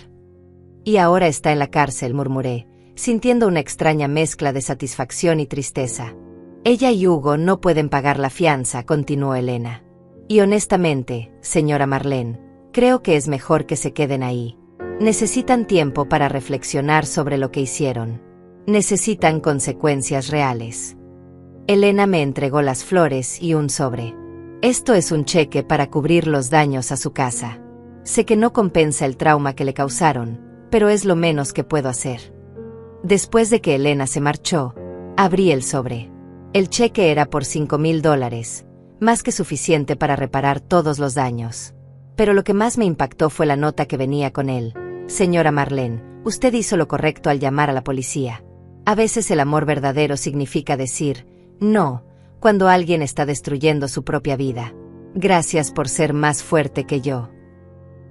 A: «Y ahora está en la cárcel», murmuré, sintiendo una extraña mezcla de satisfacción y tristeza. «Ella y Hugo no pueden pagar la fianza», continuó Elena. «Y honestamente, señora Marlene, creo que es mejor que se queden ahí. Necesitan tiempo para reflexionar sobre lo que hicieron. Necesitan consecuencias reales». Elena me entregó las flores y un sobre. «Esto es un cheque para cubrir los daños a su casa. Sé que no compensa el trauma que le causaron, pero es lo menos que puedo hacer». Después de que Elena se marchó, abrí el sobre. El cheque era por $5,000, más que suficiente para reparar todos los daños. Pero lo que más me impactó fue la nota que venía con él. «Señora Marlene, usted hizo lo correcto al llamar a la policía. A veces el amor verdadero significa decir no cuando alguien está destruyendo su propia vida. Gracias por ser más fuerte que yo».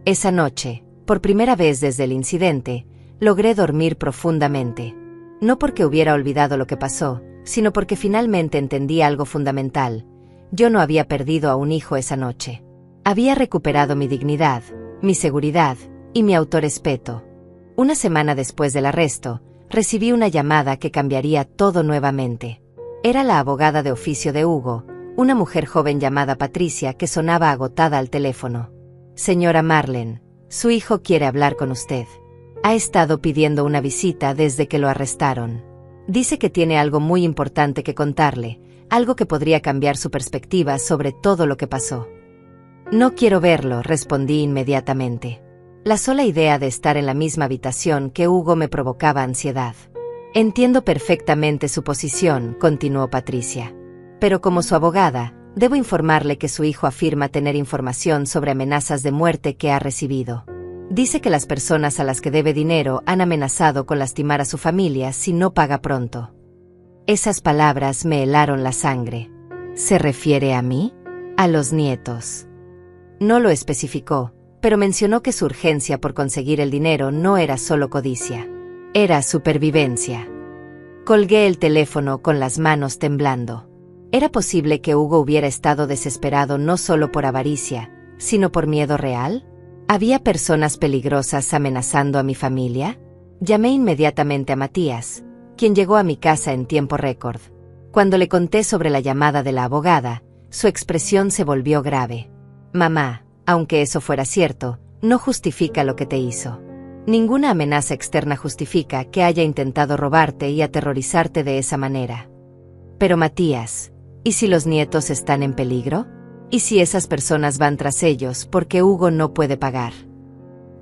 A: Esa noche, por primera vez desde el incidente, logré dormir profundamente. No porque hubiera olvidado lo que pasó, sino porque finalmente entendí algo fundamental. Yo no había perdido a un hijo esa noche. Había recuperado mi dignidad, mi seguridad y mi autorrespeto. Una semana después del arresto, recibí una llamada que cambiaría todo nuevamente. Era la abogada de oficio de Hugo, una mujer joven llamada Patricia que sonaba agotada al teléfono. «Señora Marlene, su hijo quiere hablar con usted. Ha estado pidiendo una visita desde que lo arrestaron. Dice que tiene algo muy importante que contarle, algo que podría cambiar su perspectiva sobre todo lo que pasó». «No quiero verlo», respondí inmediatamente. La sola idea de estar en la misma habitación que Hugo me provocaba ansiedad. «Entiendo perfectamente su posición», continuó Patricia. «Pero como su abogada, debo informarle que su hijo afirma tener información sobre amenazas de muerte que ha recibido. Dice que las personas a las que debe dinero han amenazado con lastimar a su familia si no paga pronto». Esas palabras me helaron la sangre. ¿Se refiere a mí? ¿A los nietos? No lo especificó, pero mencionó que su urgencia por conseguir el dinero no era solo codicia. Era supervivencia. Colgué el teléfono con las manos temblando. ¿Era posible que Hugo hubiera estado desesperado no solo por avaricia, sino por miedo real? ¿Había personas peligrosas amenazando a mi familia? Llamé inmediatamente a Matías, quien llegó a mi casa en tiempo récord. Cuando le conté sobre la llamada de la abogada, su expresión se volvió grave. «Mamá, aunque eso fuera cierto, no justifica lo que te hizo. Ninguna amenaza externa justifica que haya intentado robarte y aterrorizarte de esa manera. Pero Matías, ¿y si los nietos están en peligro? ¿Y si esas personas van tras ellos porque Hugo no puede pagar?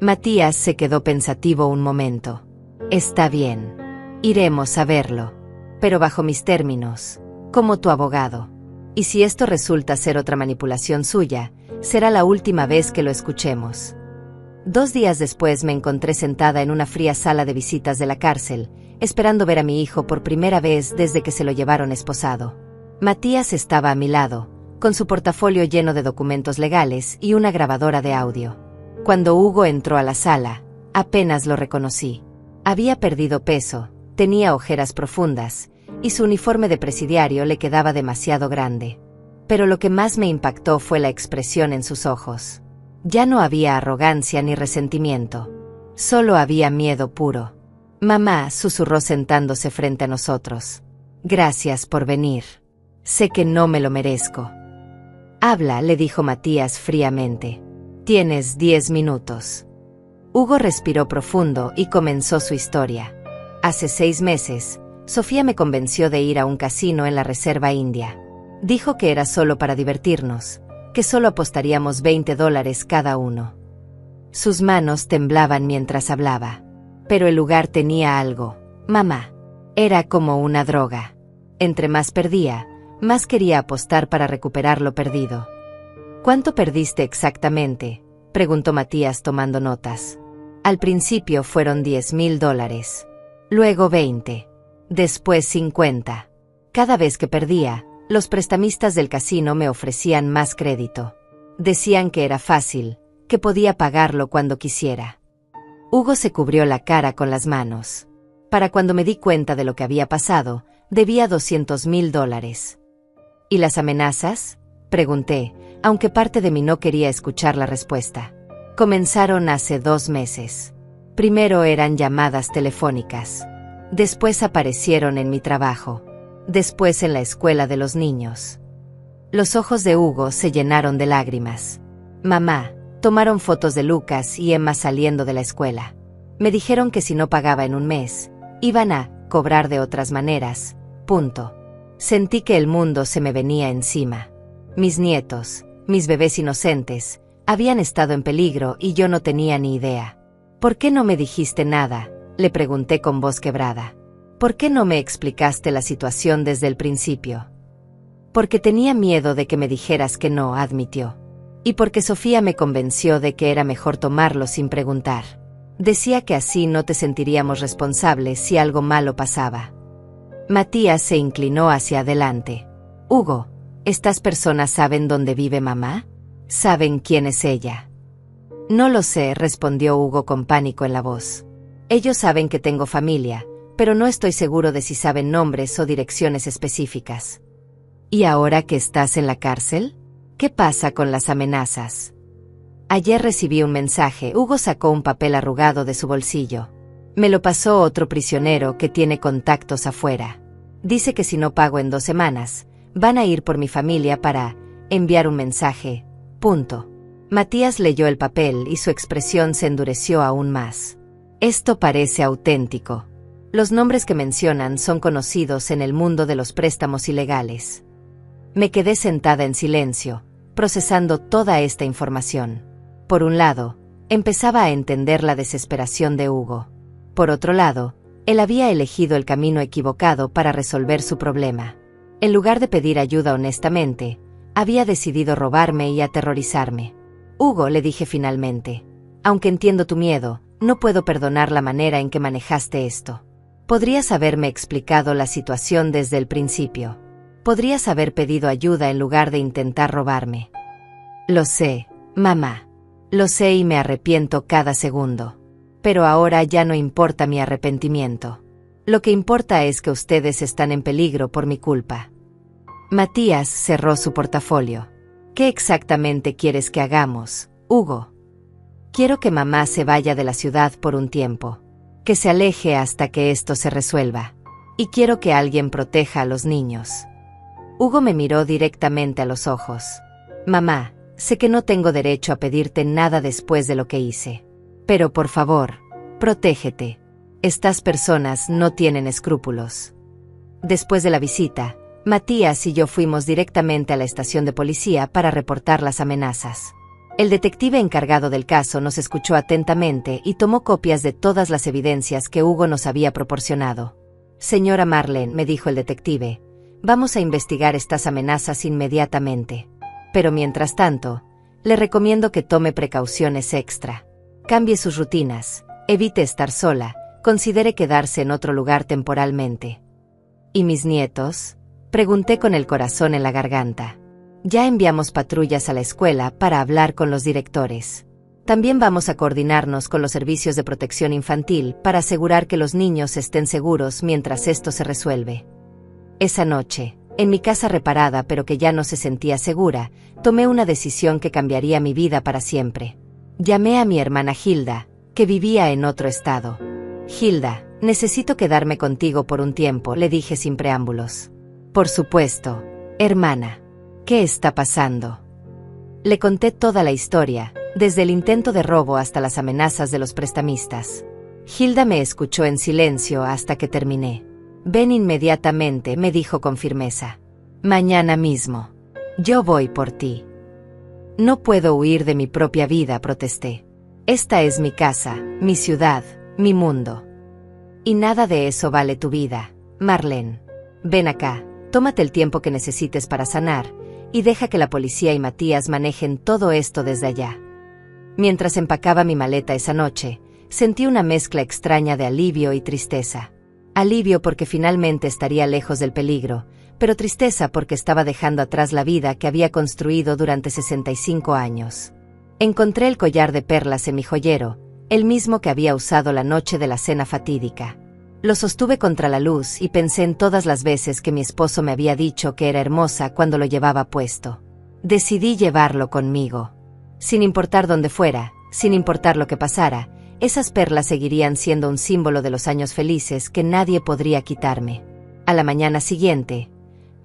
A: Matías se quedó pensativo un momento. Está bien. Iremos a verlo. Pero bajo mis términos, como tu abogado. Y si esto resulta ser otra manipulación suya, será la última vez que lo escuchemos. 2 días después me encontré sentada en una fría sala de visitas de la cárcel, esperando ver a mi hijo por primera vez desde que se lo llevaron esposado. Matías estaba a mi lado, con su portafolio lleno de documentos legales y una grabadora de audio. Cuando Hugo entró a la sala, apenas lo reconocí. Había perdido peso, tenía ojeras profundas, y su uniforme de presidiario le quedaba demasiado grande. Pero lo que más me impactó fue la expresión en sus ojos. Ya no había arrogancia ni resentimiento. Solo había miedo puro. Mamá, susurró sentándose frente a nosotros. Gracias por venir. Sé que no me lo merezco. Habla, le dijo Matías fríamente. Tienes 10 minutos. Hugo respiró profundo y comenzó su historia. Hace 6 meses, Sofía me convenció de ir a un casino en la Reserva India. Dijo que era solo para divertirnos, que solo apostaríamos $20 cada uno. Sus manos temblaban mientras hablaba. Pero el lugar tenía algo, mamá. Era como una droga. Entre más perdía, más quería apostar para recuperar lo perdido. ¿Cuánto perdiste exactamente?, preguntó Matías tomando notas. Al principio fueron $10,000. Luego 20. Después 50. Cada vez que perdía, los prestamistas del casino me ofrecían más crédito. Decían que era fácil, que podía pagarlo cuando quisiera. Hugo se cubrió la cara con las manos. Para cuando me di cuenta de lo que había pasado, debía $200,000. ¿Y las amenazas?, pregunté, aunque parte de mí no quería escuchar la respuesta. Comenzaron hace 2 meses. Primero eran llamadas telefónicas. Después aparecieron en mi trabajo. Después en la escuela de los niños. Los ojos de Hugo se llenaron de lágrimas. Mamá, tomaron fotos de Lucas y Emma saliendo de la escuela. Me dijeron que si no pagaba en un mes, iban a cobrar de otras maneras. Punto. Sentí que el mundo se me venía encima. Mis nietos, mis bebés inocentes, habían estado en peligro y yo no tenía ni idea. ¿Por qué no me dijiste nada?, le pregunté con voz quebrada. ¿Por qué no me explicaste la situación desde el principio? Porque tenía miedo de que me dijeras que no, admitió. Y porque Sofía me convenció de que era mejor tomarlo sin preguntar. Decía que así no te sentiríamos responsables si algo malo pasaba. Matías se inclinó hacia adelante. Hugo, ¿estas personas saben dónde vive mamá? ¿Saben quién es ella? No lo sé, respondió Hugo con pánico en la voz. Ellos saben que tengo familia, pero no estoy seguro de si saben nombres o direcciones específicas. ¿Y ahora que estás en la cárcel? ¿Qué pasa con las amenazas? Ayer recibí un mensaje. Hugo sacó un papel arrugado de su bolsillo. Me lo pasó otro prisionero que tiene contactos afuera. Dice que si no pago en 2 semanas, van a ir por mi familia para enviar un mensaje. Punto. Matías leyó el papel y su expresión se endureció aún más. Esto parece auténtico. Los nombres que mencionan son conocidos en el mundo de los préstamos ilegales. Me quedé sentada en silencio, procesando toda esta información. Por un lado, empezaba a entender la desesperación de Hugo. Por otro lado, él había elegido el camino equivocado para resolver su problema. En lugar de pedir ayuda honestamente, había decidido robarme y aterrorizarme. Hugo, le dije finalmente, aunque entiendo tu miedo, no puedo perdonar la manera en que manejaste esto. Podrías haberme explicado la situación desde el principio. Podrías haber pedido ayuda en lugar de intentar robarme. Lo sé, mamá. Lo sé y me arrepiento cada segundo. Pero ahora ya no importa mi arrepentimiento. Lo que importa es que ustedes están en peligro por mi culpa. Matías cerró su portafolio. ¿Qué exactamente quieres que hagamos, Hugo? Quiero que mamá se vaya de la ciudad por un tiempo. Que se aleje hasta que esto se resuelva. Y quiero que alguien proteja a los niños. Hugo me miró directamente a los ojos. Mamá, Sé que no tengo derecho a pedirte nada después de lo que hice. Pero por favor, protégete. Estas personas no tienen escrúpulos. Después de la visita, Matías y yo fuimos directamente a la estación de policía para reportar las amenazas. El detective encargado del caso nos escuchó atentamente y tomó copias de todas las evidencias que Hugo nos había proporcionado. Señora Marlene, me dijo el detective, vamos a investigar estas amenazas inmediatamente. Pero mientras tanto, le recomiendo que tome precauciones extra. Cambie sus rutinas, evite estar sola, considere quedarse en otro lugar temporalmente. ¿Y mis nietos? Pregunté con el corazón en la garganta. Ya enviamos patrullas a la escuela para hablar con los directores. También vamos a coordinarnos con los servicios de protección infantil para asegurar que los niños estén seguros mientras esto se resuelve. Esa noche, en mi casa reparada pero que ya no se sentía segura, tomé una decisión que cambiaría mi vida para siempre. Llamé a mi hermana Hilda, que vivía en otro estado. Hilda, necesito quedarme contigo por un tiempo, le dije sin preámbulos. Por supuesto, hermana. ¿Qué está pasando? Le conté toda la historia, desde el intento de robo hasta las amenazas de los prestamistas. Hilda me escuchó en silencio hasta que terminé. Ven inmediatamente, me dijo con firmeza. Mañana mismo. Yo voy por ti. No puedo huir de mi propia vida, protesté. Esta es mi casa, mi ciudad, mi mundo. Y nada de eso vale tu vida, Marlene. Ven acá, tómate el tiempo que necesites para sanar, y deja que la policía y Matías manejen todo esto desde allá. Mientras empacaba mi maleta esa noche, sentí una mezcla extraña de alivio y tristeza. Alivio porque finalmente estaría lejos del peligro, pero tristeza porque estaba dejando atrás la vida que había construido durante 65 años. Encontré el collar de perlas en mi joyero, el mismo que había usado la noche de la cena fatídica. Lo sostuve contra la luz y pensé en todas las veces que mi esposo me había dicho que era hermosa cuando lo llevaba puesto. Decidí llevarlo conmigo. Sin importar dónde fuera, sin importar lo que pasara, esas perlas seguirían siendo un símbolo de los años felices que nadie podría quitarme. A la mañana siguiente,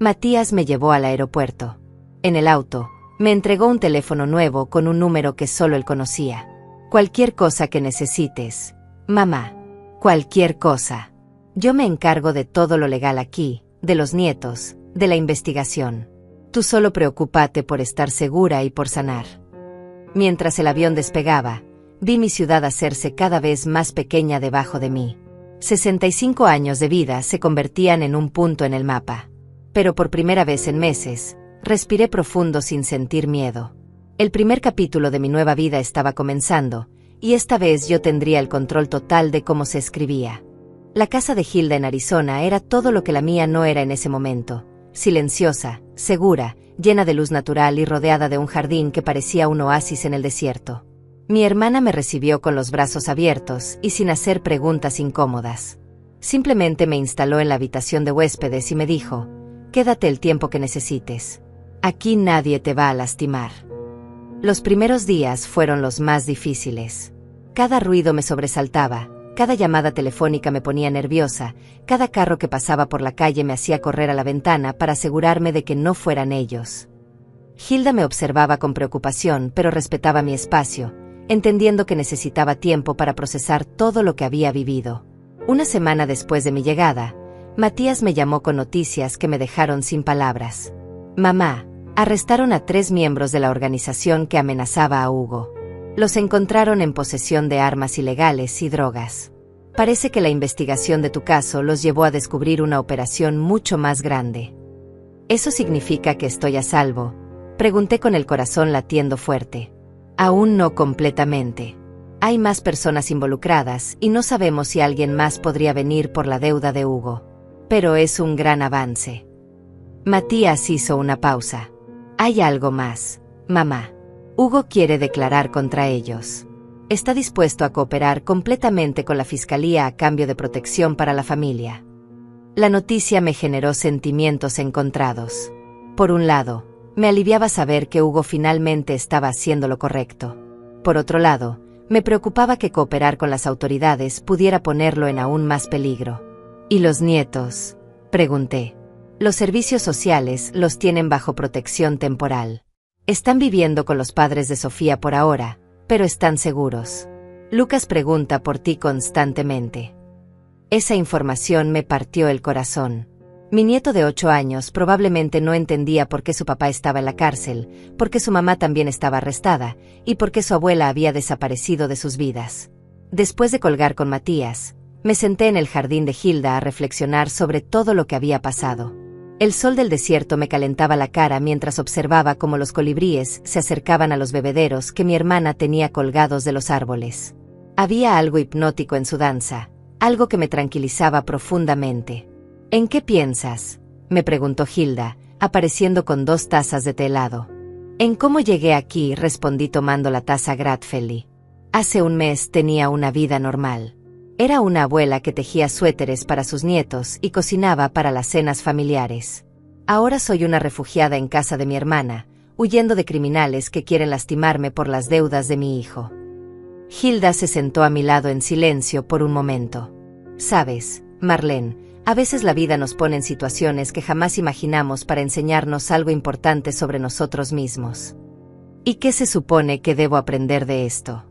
A: Matías me llevó al aeropuerto. En el auto, me entregó un teléfono nuevo con un número que solo él conocía. Cualquier cosa que necesites, mamá. Cualquier cosa. Yo me encargo de todo lo legal aquí, de los nietos, de la investigación. Tú solo preocúpate por estar segura y por sanar. Mientras el avión despegaba, vi mi ciudad hacerse cada vez más pequeña debajo de mí. 65 años de vida se convertían en un punto en el mapa. Pero por primera vez en meses, respiré profundo sin sentir miedo. El primer capítulo de mi nueva vida estaba comenzando, y esta vez yo tendría el control total de cómo se escribía. La casa de Hilda en Arizona era todo lo que la mía no era en ese momento. Silenciosa, segura, llena de luz natural y rodeada de un jardín que parecía un oasis en el desierto. Mi hermana me recibió con los brazos abiertos y sin hacer preguntas incómodas. Simplemente me instaló en la habitación de huéspedes y me dijo, quédate el tiempo que necesites. Aquí nadie te va a lastimar. Los primeros días fueron los más difíciles. Cada ruido me sobresaltaba, cada llamada telefónica me ponía nerviosa, cada carro que pasaba por la calle me hacía correr a la ventana para asegurarme de que no fueran ellos. Hilda me observaba con preocupación, pero respetaba mi espacio, entendiendo que necesitaba tiempo para procesar todo lo que había vivido. Una semana después de mi llegada, Matías me llamó con noticias que me dejaron sin palabras. Mamá, arrestaron a 3 miembros de la organización que amenazaba a Hugo. Los encontraron en posesión de armas ilegales y drogas. Parece que la investigación de tu caso los llevó a descubrir una operación mucho más grande. ¿Eso significa que estoy a salvo?, pregunté con el corazón latiendo fuerte. Aún no completamente. Hay más personas involucradas y no sabemos si alguien más podría venir por la deuda de Hugo. Pero es un gran avance. Matías hizo una pausa. Hay algo más, mamá. Hugo quiere declarar contra ellos. Está dispuesto a cooperar completamente con la fiscalía a cambio de protección para la familia. La noticia me generó sentimientos encontrados. Por un lado, me aliviaba saber que Hugo finalmente estaba haciendo lo correcto. Por otro lado, me preocupaba que cooperar con las autoridades pudiera ponerlo en aún más peligro. ¿Y los nietos?, pregunté. Los servicios sociales los tienen bajo protección temporal. Están viviendo con los padres de Sofía por ahora, pero están seguros. Lucas pregunta por ti constantemente. Esa información me partió el corazón. Mi nieto de 8 años probablemente no entendía por qué su papá estaba en la cárcel, por qué su mamá también estaba arrestada, y por qué su abuela había desaparecido de sus vidas. Después de colgar con Matías, me senté en el jardín de Hilda a reflexionar sobre todo lo que había pasado. El sol del desierto me calentaba la cara mientras observaba cómo los colibríes se acercaban a los bebederos que mi hermana tenía colgados de los árboles. Había algo hipnótico en su danza, algo que me tranquilizaba profundamente. ¿En qué piensas?, me preguntó Hilda, apareciendo con 2 tazas de té helado. En cómo llegué aquí, respondí tomando la taza Gradfelli. Hace un mes tenía una vida normal. Era una abuela que tejía suéteres para sus nietos y cocinaba para las cenas familiares. Ahora soy una refugiada en casa de mi hermana, huyendo de criminales que quieren lastimarme por las deudas de mi hijo. Hilda se sentó a mi lado en silencio por un momento. Sabes, Marlene, a veces la vida nos pone en situaciones que jamás imaginamos para enseñarnos algo importante sobre nosotros mismos. ¿Y qué se supone que debo aprender de esto?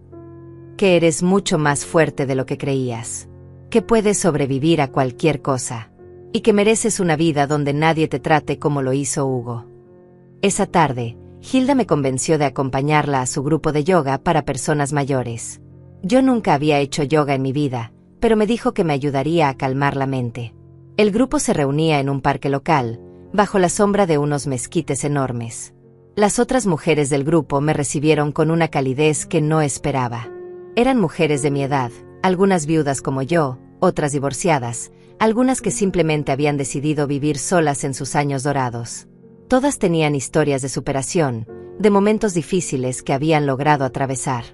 A: Que eres mucho más fuerte de lo que creías, que puedes sobrevivir a cualquier cosa, y que mereces una vida donde nadie te trate como lo hizo Hugo. Esa tarde, Hilda me convenció de acompañarla a su grupo de yoga para personas mayores. Yo nunca había hecho yoga en mi vida, pero me dijo que me ayudaría a calmar la mente. El grupo se reunía en un parque local, bajo la sombra de unos mezquites enormes. Las otras mujeres del grupo me recibieron con una calidez que no esperaba. Eran mujeres de mi edad, algunas viudas como yo, otras divorciadas, algunas que simplemente habían decidido vivir solas en sus años dorados. Todas tenían historias de superación, de momentos difíciles que habían logrado atravesar.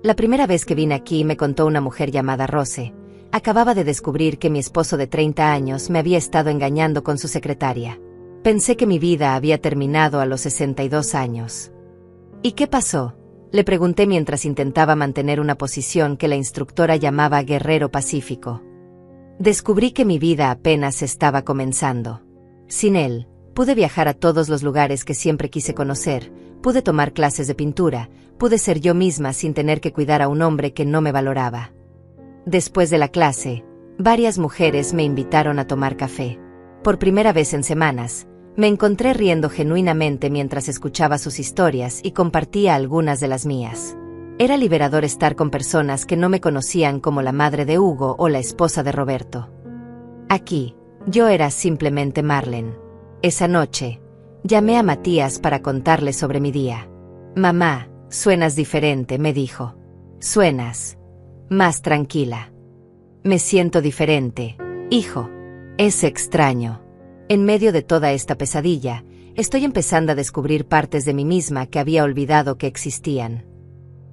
A: La primera vez que vine aquí me contó una mujer llamada Rose. Acababa de descubrir que mi esposo de 30 años me había estado engañando con su secretaria. Pensé que mi vida había terminado a los 62 años. ¿Y qué pasó?, le pregunté mientras intentaba mantener una posición que la instructora llamaba guerrero pacífico. Descubrí que mi vida apenas estaba comenzando. Sin él, pude viajar a todos los lugares que siempre quise conocer, pude tomar clases de pintura, pude ser yo misma sin tener que cuidar a un hombre que no me valoraba. Después de la clase, varias mujeres me invitaron a tomar café. Por primera vez en semanas, me encontré riendo genuinamente mientras escuchaba sus historias y compartía algunas de las mías. Era liberador estar con personas que no me conocían como la madre de Hugo o la esposa de Roberto. Aquí, yo era simplemente Marlene. Esa noche, llamé a Matías para contarle sobre mi día. «Mamá, suenas diferente», me dijo. «Suenas más tranquila». «Me siento diferente, hijo. Es extraño. En medio de toda esta pesadilla, estoy empezando a descubrir partes de mí misma que había olvidado que existían».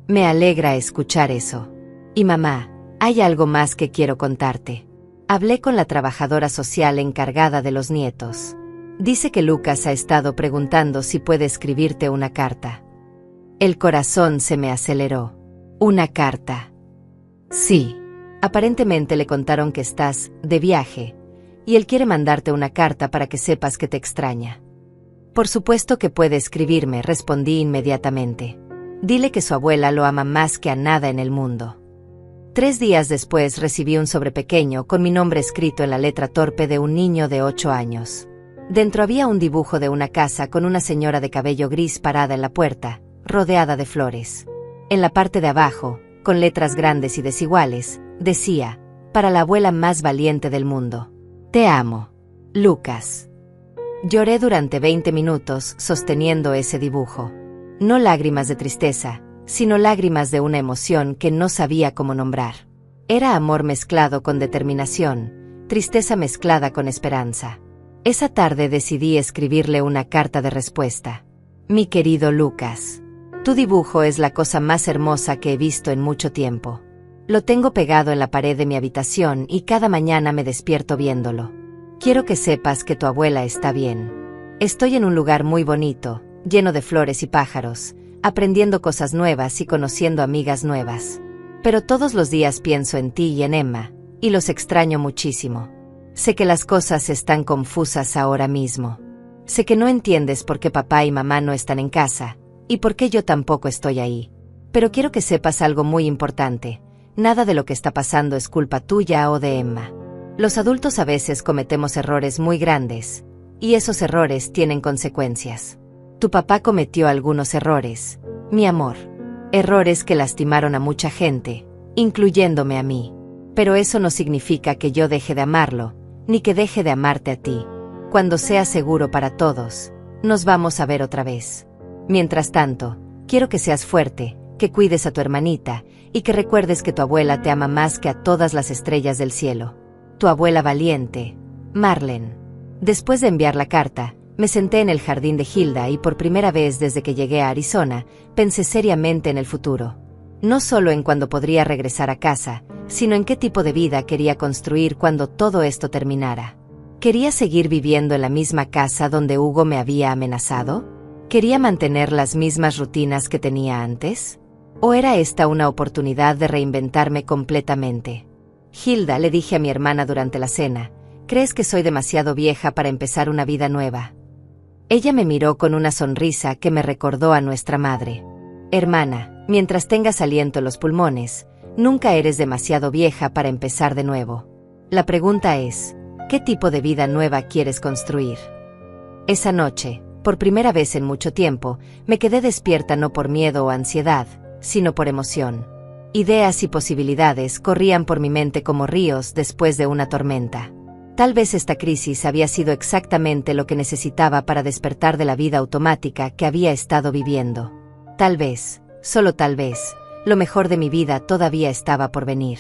A: «Me alegra escuchar eso. Y mamá, hay algo más que quiero contarte. Hablé con la trabajadora social encargada de los nietos. Dice que Lucas ha estado preguntando si puede escribirte una carta». El corazón se me aceleró. «¿Una carta?». «Sí. Aparentemente le contaron que estás de viaje, y él quiere mandarte una carta para que sepas que te extraña». «Por supuesto que puede escribirme», respondí inmediatamente. «Dile que su abuela lo ama más que a nada en el mundo». 3 días después recibí un sobre pequeño con mi nombre escrito en la letra torpe de un niño de 8 años. Dentro había un dibujo de una casa con una señora de cabello gris parada en la puerta, rodeada de flores. En la parte de abajo, con letras grandes y desiguales, decía: «Para la abuela más valiente del mundo. Te amo, Lucas». Lloré durante 20 minutos sosteniendo ese dibujo. No lágrimas de tristeza, sino lágrimas de una emoción que no sabía cómo nombrar. Era amor mezclado con determinación, tristeza mezclada con esperanza. Esa tarde decidí escribirle una carta de respuesta. «Mi querido Lucas, tu dibujo es la cosa más hermosa que he visto en mucho tiempo. Lo tengo pegado en la pared de mi habitación y cada mañana me despierto viéndolo. Quiero que sepas que tu abuela está bien. Estoy en un lugar muy bonito, lleno de flores y pájaros, aprendiendo cosas nuevas y conociendo amigas nuevas. Pero todos los días pienso en ti y en Emma, y los extraño muchísimo. Sé que las cosas están confusas ahora mismo. Sé que no entiendes por qué papá y mamá no están en casa, ¿Y por qué yo tampoco estoy ahí? Pero quiero que sepas algo muy importante. Nada de lo que está pasando es culpa tuya o de Emma. Los adultos a veces cometemos errores muy grandes, y esos errores tienen consecuencias. Tu papá cometió algunos errores, mi amor. Errores que lastimaron a mucha gente, incluyéndome a mí. Pero eso no significa que yo deje de amarlo, ni que deje de amarte a ti. Cuando sea seguro para todos, nos vamos a ver otra vez. Mientras tanto, quiero que seas fuerte, que cuides a tu hermanita, y que recuerdes que tu abuela te ama más que a todas las estrellas del cielo. Tu abuela valiente, Marlene. Después de enviar la carta, me senté en el jardín de Hilda y por primera vez desde que llegué a Arizona, pensé seriamente en el futuro. No solo en cuándo podría regresar a casa, sino en qué tipo de vida quería construir cuando todo esto terminara. ¿Quería seguir viviendo en la misma casa donde Hugo me había amenazado? ¿Quería mantener las mismas rutinas que tenía antes? ¿O era esta una oportunidad de reinventarme completamente? Hilda, le dije a mi hermana durante la cena, ¿crees que soy demasiado vieja para empezar una vida nueva? Ella me miró con una sonrisa que me recordó a nuestra madre. Hermana, mientras tengas aliento en los pulmones, nunca eres demasiado vieja para empezar de nuevo. La pregunta es, ¿qué tipo de vida nueva quieres construir? Esa noche, por primera vez en mucho tiempo, me quedé despierta no por miedo o ansiedad, sino por emoción. Ideas y posibilidades corrían por mi mente como ríos después de una tormenta. Tal vez esta crisis había sido exactamente lo que necesitaba para despertar de la vida automática que había estado viviendo. Tal vez, solo tal vez, lo mejor de mi vida todavía estaba por venir.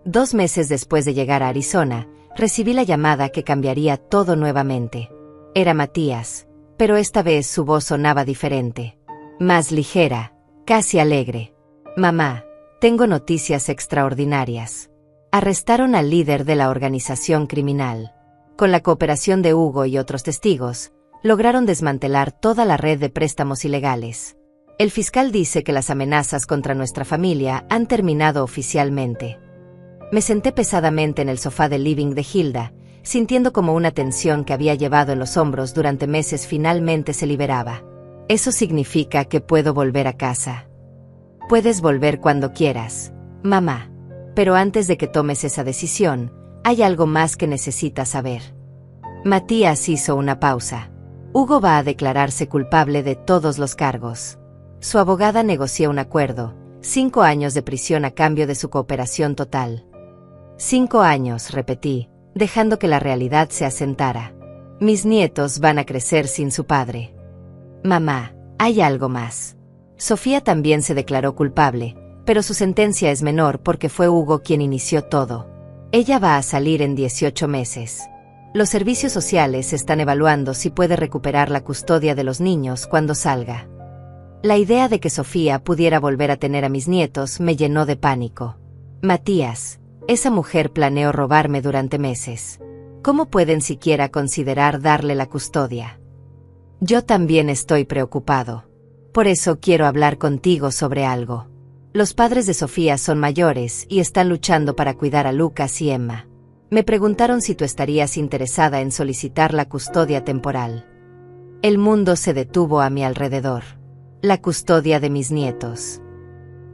A: 2 meses después de llegar a Arizona, recibí la llamada que cambiaría todo nuevamente. Era Matías, pero esta vez su voz sonaba diferente. Más ligera, casi alegre. Mamá, tengo noticias extraordinarias. Arrestaron al líder de la organización criminal. Con la cooperación de Hugo y otros testigos, lograron desmantelar toda la red de préstamos ilegales. El fiscal dice que las amenazas contra nuestra familia han terminado oficialmente. Me senté pesadamente en el sofá del living de Hilda, sintiendo como una tensión que había llevado en los hombros durante meses finalmente se liberaba. Eso significa que puedo volver a casa. Puedes volver cuando quieras, mamá. Pero antes de que tomes esa decisión, hay algo más que necesitas saber. Matías hizo una pausa. Hugo va a declararse culpable de todos los cargos. Su abogada negoció un acuerdo, 5 años de prisión a cambio de su cooperación total. 5 años, repetí, dejando que la realidad se asentara. Mis nietos van a crecer sin su padre. Mamá, hay algo más. Sofía también se declaró culpable, pero su sentencia es menor porque fue Hugo quien inició todo. Ella va a salir en 18 meses. Los servicios sociales están evaluando si puede recuperar la custodia de los niños cuando salga. La idea de que Sofía pudiera volver a tener a mis nietos me llenó de pánico. Matías, esa mujer planeó robarme durante meses. ¿Cómo pueden siquiera considerar darle la custodia? Yo también estoy preocupado. Por eso quiero hablar contigo sobre algo. Los padres de Sofía son mayores y están luchando para cuidar a Lucas y Emma. Me preguntaron si tú estarías interesada en solicitar la custodia temporal. El mundo se detuvo a mi alrededor. La custodia de mis nietos.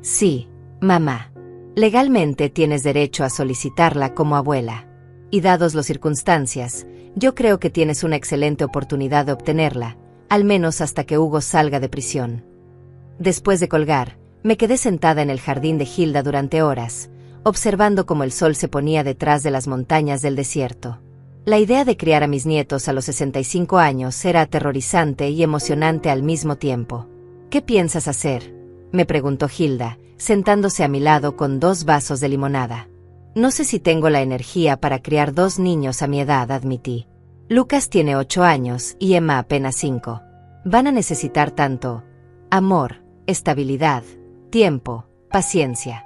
A: Sí, mamá. Legalmente tienes derecho a solicitarla como abuela. Y dados las circunstancias, yo creo que tienes una excelente oportunidad de obtenerla, al menos hasta que Hugo salga de prisión. Después de colgar, me quedé sentada en el jardín de Hilda durante horas, observando cómo el sol se ponía detrás de las montañas del desierto. La idea de criar a mis nietos a los 65 años era aterrorizante y emocionante al mismo tiempo. ¿Qué piensas hacer?, me preguntó Hilda, sentándose a mi lado con 2 vasos de limonada. No sé si tengo la energía para criar 2 niños a mi edad, admití. Lucas tiene 8 años y Emma apenas 5. Van a necesitar tanto amor, estabilidad, tiempo, paciencia.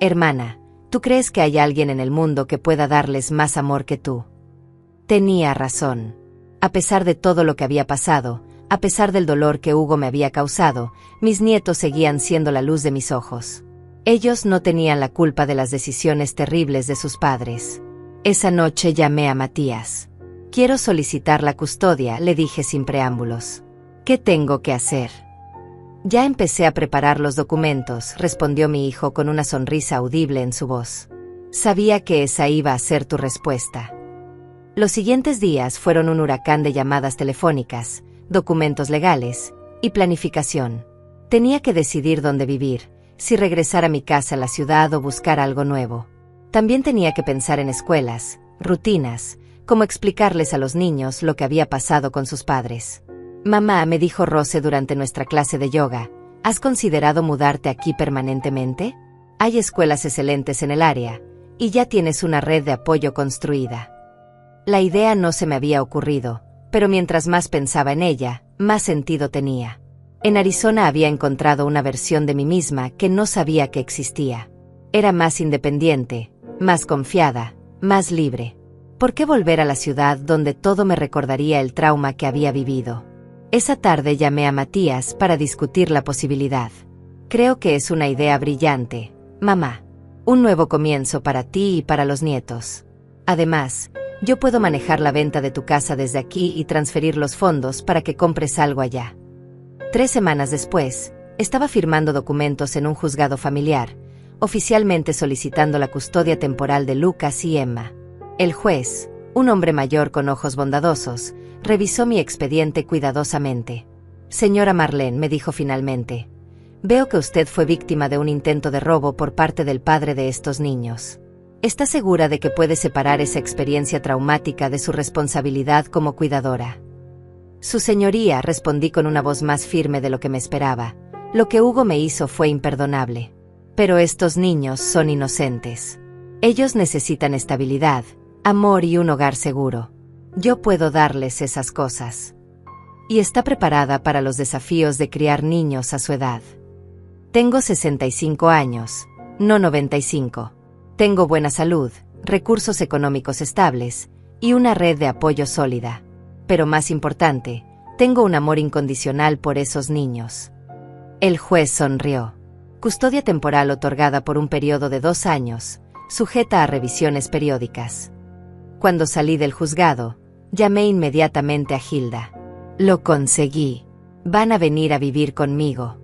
A: Hermana, ¿tú crees que hay alguien en el mundo que pueda darles más amor que tú? Tenía razón. A pesar de todo lo que había pasado, a pesar del dolor que Hugo me había causado, mis nietos seguían siendo la luz de mis ojos. Ellos no tenían la culpa de las decisiones terribles de sus padres. Esa noche llamé a Matías. Quiero solicitar la custodia, le dije sin preámbulos. ¿Qué tengo que hacer? Ya empecé a preparar los documentos, respondió mi hijo con una sonrisa audible en su voz. Sabía que esa iba a ser tu respuesta. Los siguientes días fueron un huracán de llamadas telefónicas, documentos legales y planificación. Tenía que decidir dónde vivir, si regresar a mi casa a la ciudad o buscar algo nuevo. También tenía que pensar en escuelas, rutinas, cómo explicarles a los niños lo que había pasado con sus padres. Mamá, me dijo Rose durante nuestra clase de yoga, ¿has considerado mudarte aquí permanentemente? Hay escuelas excelentes en el área, y ya tienes una red de apoyo construida. La idea no se me había ocurrido, pero mientras más pensaba en ella, más sentido tenía. En Arizona había encontrado una versión de mí misma que no sabía que existía. Era más independiente, más confiada, más libre. ¿Por qué volver a la ciudad donde todo me recordaría el trauma que había vivido? Esa tarde llamé a Matías para discutir la posibilidad. Creo que es una idea brillante, mamá. Un nuevo comienzo para ti y para los nietos. Además, yo puedo manejar la venta de tu casa desde aquí y transferir los fondos para que compres algo allá. 3 semanas después, estaba firmando documentos en un juzgado familiar, oficialmente solicitando la custodia temporal de Lucas y Emma. El juez, un hombre mayor con ojos bondadosos, revisó mi expediente cuidadosamente. Señora Marlene, me dijo finalmente, veo que usted fue víctima de un intento de robo por parte del padre de estos niños. ¿Está segura de que puede separar esa experiencia traumática de su responsabilidad como cuidadora? Su señoría, respondí con una voz más firme de lo que me esperaba. Lo que Hugo me hizo fue imperdonable. Pero estos niños son inocentes. Ellos necesitan estabilidad, amor y un hogar seguro. Yo puedo darles esas cosas. Y está preparada para los desafíos de criar niños a su edad. Tengo 65 años, no 95. Tengo buena salud, recursos económicos estables y una red de apoyo sólida. Pero más importante, tengo un amor incondicional por esos niños. El juez sonrió. Custodia temporal otorgada por un periodo de 2 años, sujeta a revisiones periódicas. Cuando salí del juzgado, llamé inmediatamente a Hilda. Lo conseguí. Van a venir a vivir conmigo.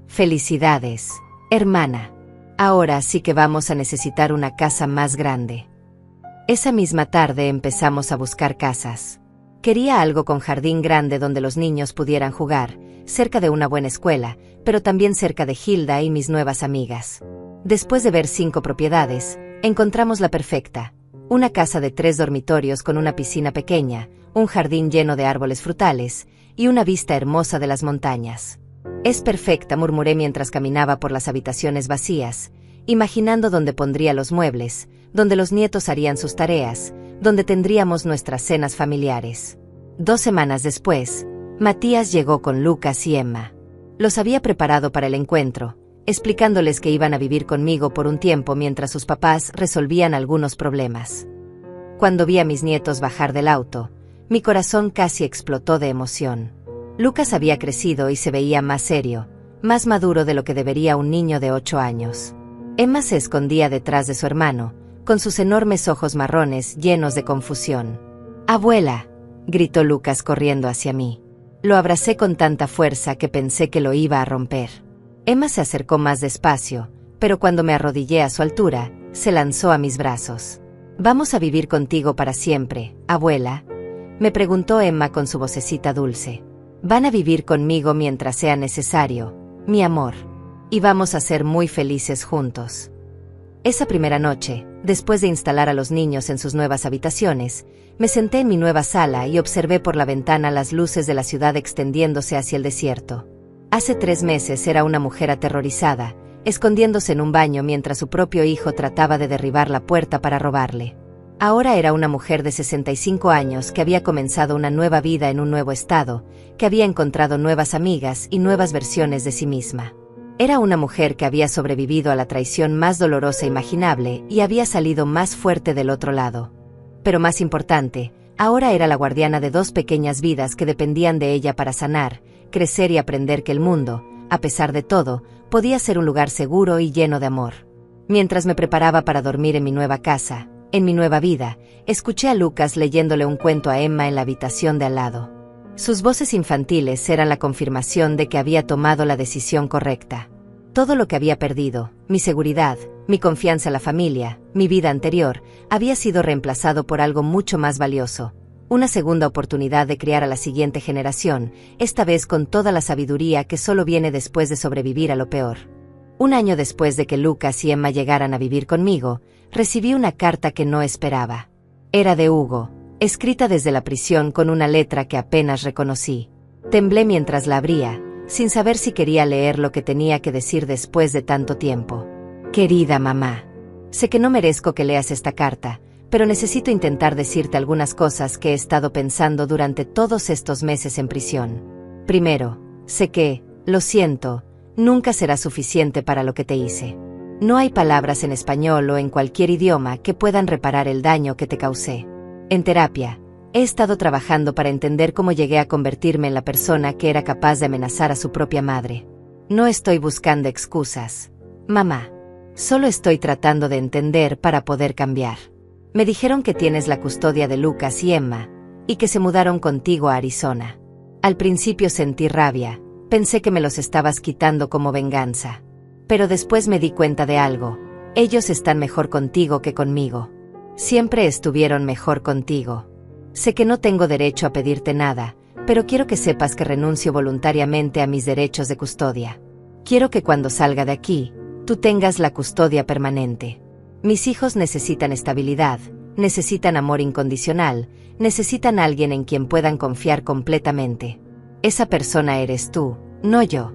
A: Felicidades, hermana. Ahora sí que vamos a necesitar una casa más grande. Esa misma tarde empezamos a buscar casas. Quería algo con jardín grande donde los niños pudieran jugar, cerca de una buena escuela, pero también cerca de Hilda y mis nuevas amigas. Después de ver 5 propiedades, encontramos la perfecta. Una casa de 3 dormitorios con una piscina pequeña, un jardín lleno de árboles frutales y una vista hermosa de las montañas. Es perfecta, murmuré mientras caminaba por las habitaciones vacías, imaginando dónde pondría los muebles, donde los nietos harían sus tareas, donde tendríamos nuestras cenas familiares. 2 semanas después, Matías llegó con Lucas y Emma. Los había preparado para el encuentro, explicándoles que iban a vivir conmigo por un tiempo mientras sus papás resolvían algunos problemas. Cuando vi a mis nietos bajar del auto, mi corazón casi explotó de emoción. Lucas había crecido y se veía más serio, más maduro de lo que debería un niño de 8 años. Emma se escondía detrás de su hermano, con sus enormes ojos marrones llenos de confusión. «Abuela», gritó Lucas corriendo hacia mí. Lo abracé con tanta fuerza que pensé que lo iba a romper. Emma se acercó más despacio, pero cuando me arrodillé a su altura, se lanzó a mis brazos. «¿Vamos a vivir contigo para siempre, abuela?», me preguntó Emma con su vocecita dulce. «Van a vivir conmigo mientras sea necesario, mi amor. Y vamos a ser muy felices juntos». Esa primera noche, después de instalar a los niños en sus nuevas habitaciones, me senté en mi nueva sala y observé por la ventana las luces de la ciudad extendiéndose hacia el desierto. Hace 3 meses era una mujer aterrorizada, escondiéndose en un baño mientras su propio hijo trataba de derribar la puerta para robarle. Ahora era una mujer de 65 años que había comenzado una nueva vida en un nuevo estado, que había encontrado nuevas amigas y nuevas versiones de sí misma. Era una mujer que había sobrevivido a la traición más dolorosa imaginable y había salido más fuerte del otro lado. Pero más importante, ahora era la guardiana de 2 pequeñas vidas que dependían de ella para sanar, crecer y aprender que el mundo, a pesar de todo, podía ser un lugar seguro y lleno de amor. Mientras me preparaba para dormir en mi nueva casa, en mi nueva vida, escuché a Lucas leyéndole un cuento a Emma en la habitación de al lado. Sus voces infantiles eran la confirmación de que había tomado la decisión correcta. Todo lo que había perdido, mi seguridad, mi confianza en la familia, mi vida anterior, había sido reemplazado por algo mucho más valioso. Una segunda oportunidad de criar a la siguiente generación, esta vez con toda la sabiduría que solo viene después de sobrevivir a lo peor. Un año después de que Lucas y Emma llegaran a vivir conmigo, recibí una carta que no esperaba. Era de Hugo, escrita desde la prisión con una letra que apenas reconocí. Temblé mientras la abría, sin saber si quería leer lo que tenía que decir después de tanto tiempo. Querida mamá, sé que no merezco que leas esta carta, pero necesito intentar decirte algunas cosas que he estado pensando durante todos estos meses en prisión. Primero, sé que, lo siento, nunca será suficiente para lo que te hice. No hay palabras en español o en cualquier idioma que puedan reparar el daño que te causé. En terapia, he estado trabajando para entender cómo llegué a convertirme en la persona que era capaz de amenazar a su propia madre. No estoy buscando excusas, mamá. Solo estoy tratando de entender para poder cambiar. Me dijeron que tienes la custodia de Lucas y Emma, y que se mudaron contigo a Arizona. Al principio sentí rabia, pensé que me los estabas quitando como venganza. Pero después me di cuenta de algo, ellos están mejor contigo que conmigo. Siempre estuvieron mejor contigo. Sé que no tengo derecho a pedirte nada, pero quiero que sepas que renuncio voluntariamente a mis derechos de custodia. Quiero que cuando salga de aquí, tú tengas la custodia permanente. Mis hijos necesitan estabilidad, necesitan amor incondicional, necesitan a alguien en quien puedan confiar completamente. Esa persona eres tú, no yo.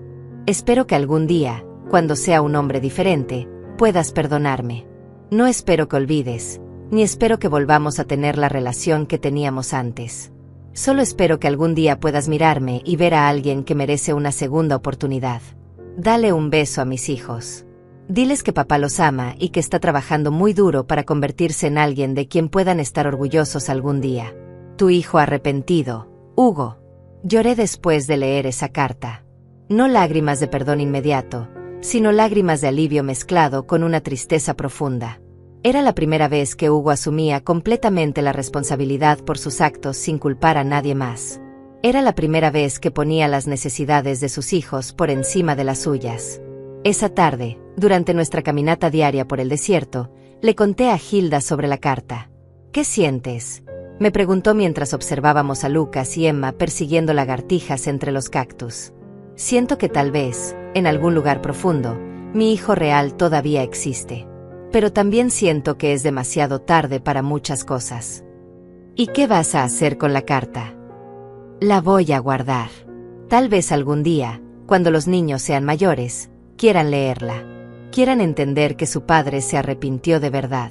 A: Espero que algún día, cuando sea un hombre diferente, puedas perdonarme. No espero que olvides, ni espero que volvamos a tener la relación que teníamos antes. Solo espero que algún día puedas mirarme y ver a alguien que merece una segunda oportunidad. Dale un beso a mis hijos. Diles que papá los ama y que está trabajando muy duro para convertirse en alguien de quien puedan estar orgullosos algún día. Tu hijo arrepentido, Hugo. Lloré después de leer esa carta. No lágrimas de perdón inmediato, sino lágrimas de alivio mezclado con una tristeza profunda. Era la primera vez que Hugo asumía completamente la responsabilidad por sus actos sin culpar a nadie más. Era la primera vez que ponía las necesidades de sus hijos por encima de las suyas. Esa tarde, durante nuestra caminata diaria por el desierto, le conté a Hilda sobre la carta. ¿Qué sientes?, me preguntó mientras observábamos a Lucas y Emma persiguiendo lagartijas entre los cactus. Siento que tal vez, en algún lugar profundo, mi hijo real todavía existe. Pero también siento que es demasiado tarde para muchas cosas. ¿Y qué vas a hacer con la carta? La voy a guardar. Tal vez algún día, cuando los niños sean mayores, quieran leerla. Quieran entender que su padre se arrepintió de verdad.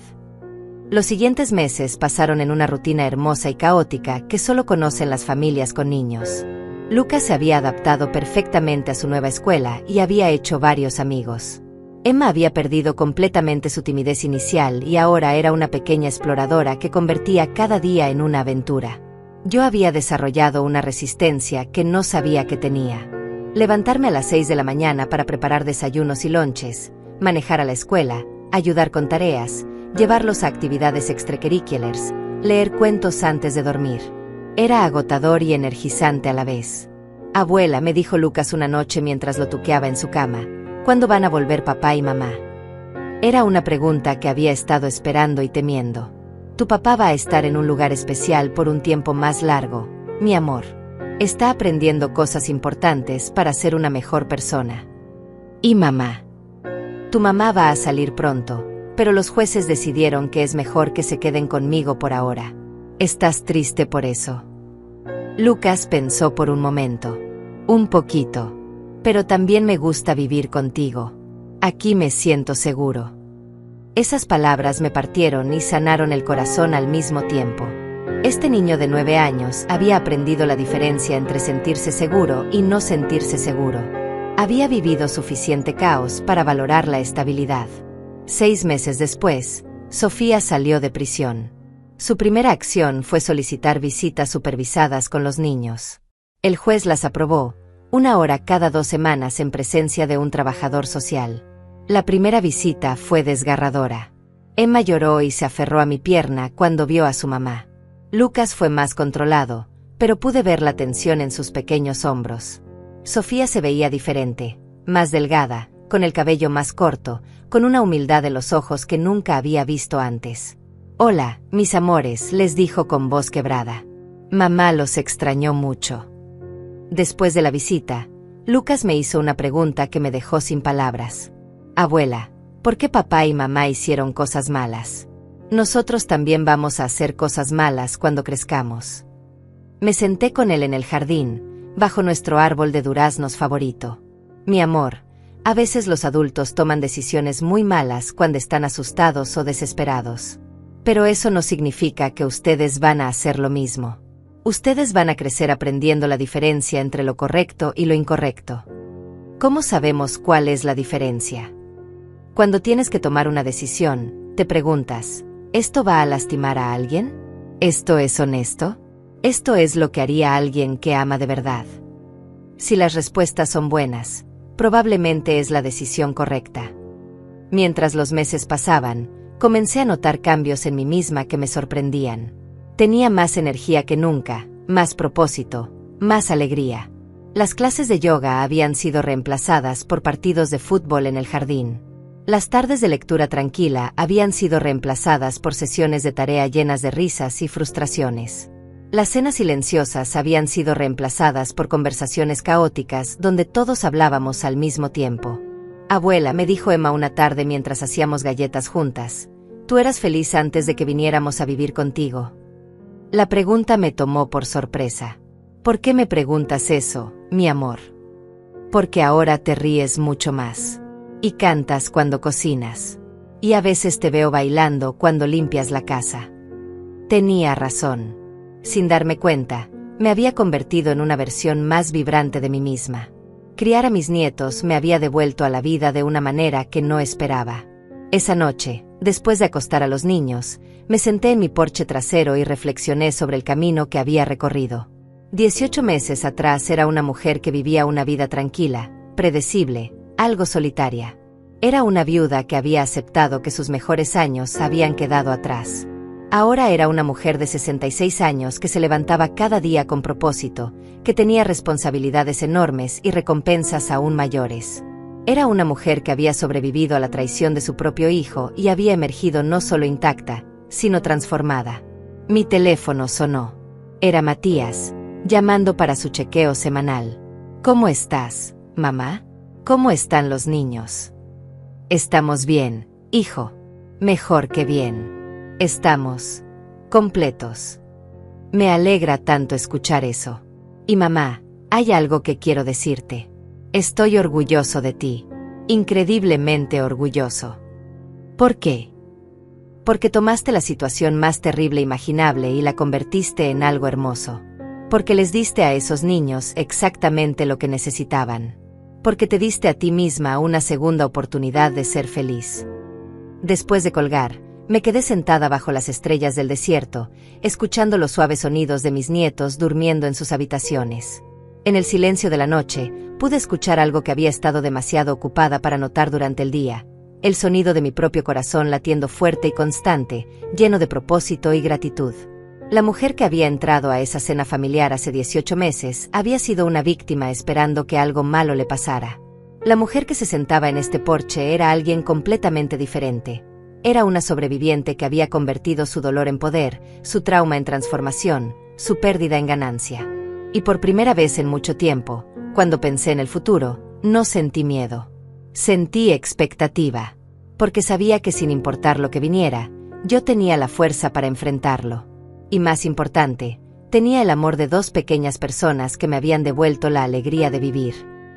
A: Los siguientes meses pasaron en una rutina hermosa y caótica que solo conocen las familias con niños. Lucas se había adaptado perfectamente a su nueva escuela y había hecho varios amigos. Emma había perdido completamente su timidez inicial y ahora era una pequeña exploradora que convertía cada día en una aventura. Yo había desarrollado una resistencia que no sabía que tenía. Levantarme a las 6 de la mañana para preparar desayunos y lonches, manejar a la escuela, ayudar con tareas, llevarlos a actividades extracurriculares, leer cuentos antes de dormir. Era agotador y energizante a la vez. Abuela, me dijo Lucas una noche mientras lo tuqueaba en su cama, ¿cuándo van a volver papá y mamá? Era una pregunta que había estado esperando y temiendo. Tu papá va a estar en un lugar especial por un tiempo más largo, mi amor. Está aprendiendo cosas importantes para ser una mejor persona. ¿Y mamá? Tu mamá va a salir pronto, pero los jueces decidieron que es mejor que se queden conmigo por ahora. ¿Estás triste por eso? Lucas pensó por un momento. Un poquito. Pero también me gusta vivir contigo. Aquí me siento seguro. Esas palabras me partieron y sanaron el corazón al mismo tiempo. Este niño de 9 años había aprendido la diferencia entre sentirse seguro y no sentirse seguro. Había vivido suficiente caos para valorar la estabilidad. 6 meses después, Sofía salió de prisión. Su primera acción fue solicitar visitas supervisadas con los niños. El juez las aprobó, 1 hora cada 2 semanas en presencia de un trabajador social. La primera visita fue desgarradora. Emma lloró y se aferró a mi pierna cuando vio a su mamá. Lucas fue más controlado, pero pude ver la tensión en sus pequeños hombros. Sofía se veía diferente, más delgada, con el cabello más corto, con una humildad en los ojos que nunca había visto antes. «Hola, mis amores», les dijo con voz quebrada. «Mamá los extrañó mucho». Después de la visita, Lucas me hizo una pregunta que me dejó sin palabras. «Abuela, ¿por qué papá y mamá hicieron cosas malas? Nosotros también vamos a hacer cosas malas cuando crezcamos». Me senté con él en el jardín, bajo nuestro árbol de duraznos favorito. «Mi amor, a veces los adultos toman decisiones muy malas cuando están asustados o desesperados. Pero eso no significa que ustedes van a hacer lo mismo. Ustedes van a crecer aprendiendo la diferencia entre lo correcto y lo incorrecto». ¿Cómo sabemos cuál es la diferencia? Cuando tienes que tomar una decisión, te preguntas, ¿esto va a lastimar a alguien? ¿Esto es honesto? ¿Esto es lo que haría alguien que ama de verdad? Si las respuestas son buenas, probablemente es la decisión correcta. Mientras los meses pasaban, comencé a notar cambios en mí misma que me sorprendían. Tenía más energía que nunca, más propósito, más alegría. Las clases de yoga habían sido reemplazadas por partidos de fútbol en el jardín. Las tardes de lectura tranquila habían sido reemplazadas por sesiones de tarea llenas de risas y frustraciones. Las cenas silenciosas habían sido reemplazadas por conversaciones caóticas donde todos hablábamos al mismo tiempo. «Abuela», me dijo Emma una tarde mientras hacíamos galletas juntas, «tú eras feliz antes de que viniéramos a vivir contigo». La pregunta me tomó por sorpresa. «¿Por qué me preguntas eso, mi amor?» «Porque ahora te ríes mucho más. Y cantas cuando cocinas. Y a veces te veo bailando cuando limpias la casa». Tenía razón. Sin darme cuenta, me había convertido en una versión más vibrante de mí misma. Criar a mis nietos me había devuelto a la vida de una manera que no esperaba. Esa noche, después de acostar a los niños, me senté en mi porche trasero y reflexioné sobre el camino que había recorrido. 18 meses atrás era una mujer que vivía una vida tranquila, predecible, algo solitaria. Era una viuda que había aceptado que sus mejores años habían quedado atrás. Ahora era una mujer de 66 años que se levantaba cada día con propósito, que tenía responsabilidades enormes y recompensas aún mayores. Era una mujer que había sobrevivido a la traición de su propio hijo y había emergido no solo intacta, sino transformada. Mi teléfono sonó. Era Matías, llamando para su chequeo semanal. «¿Cómo estás, mamá? ¿Cómo están los niños?» «Estamos bien, hijo. Mejor que bien. Estamos completos». Me alegra tanto escuchar eso. «Y mamá, hay algo que quiero decirte. Estoy orgulloso de ti. Increíblemente orgulloso». «¿Por qué?» «Porque tomaste la situación más terrible imaginable y la convertiste en algo hermoso. Porque les diste a esos niños exactamente lo que necesitaban. Porque te diste a ti misma una segunda oportunidad de ser feliz». Después de colgar, me quedé sentada bajo las estrellas del desierto, escuchando los suaves sonidos de mis nietos durmiendo en sus habitaciones. En el silencio de la noche, pude escuchar algo que había estado demasiado ocupada para notar durante el día: el sonido de mi propio corazón latiendo fuerte y constante, lleno de propósito y gratitud. La mujer que había entrado a esa cena familiar hace 18 meses había sido una víctima esperando que algo malo le pasara. La mujer que se sentaba en este porche era alguien completamente diferente. Era una sobreviviente que había convertido su dolor en poder, su trauma en transformación, su pérdida en ganancia. Y por primera vez en mucho tiempo, cuando pensé en el futuro, no sentí miedo. Sentí expectativa. Porque sabía que sin importar lo que viniera, yo tenía la fuerza para enfrentarlo. Y más importante, tenía el amor de 2 pequeñas personas que me habían devuelto la alegría de vivir.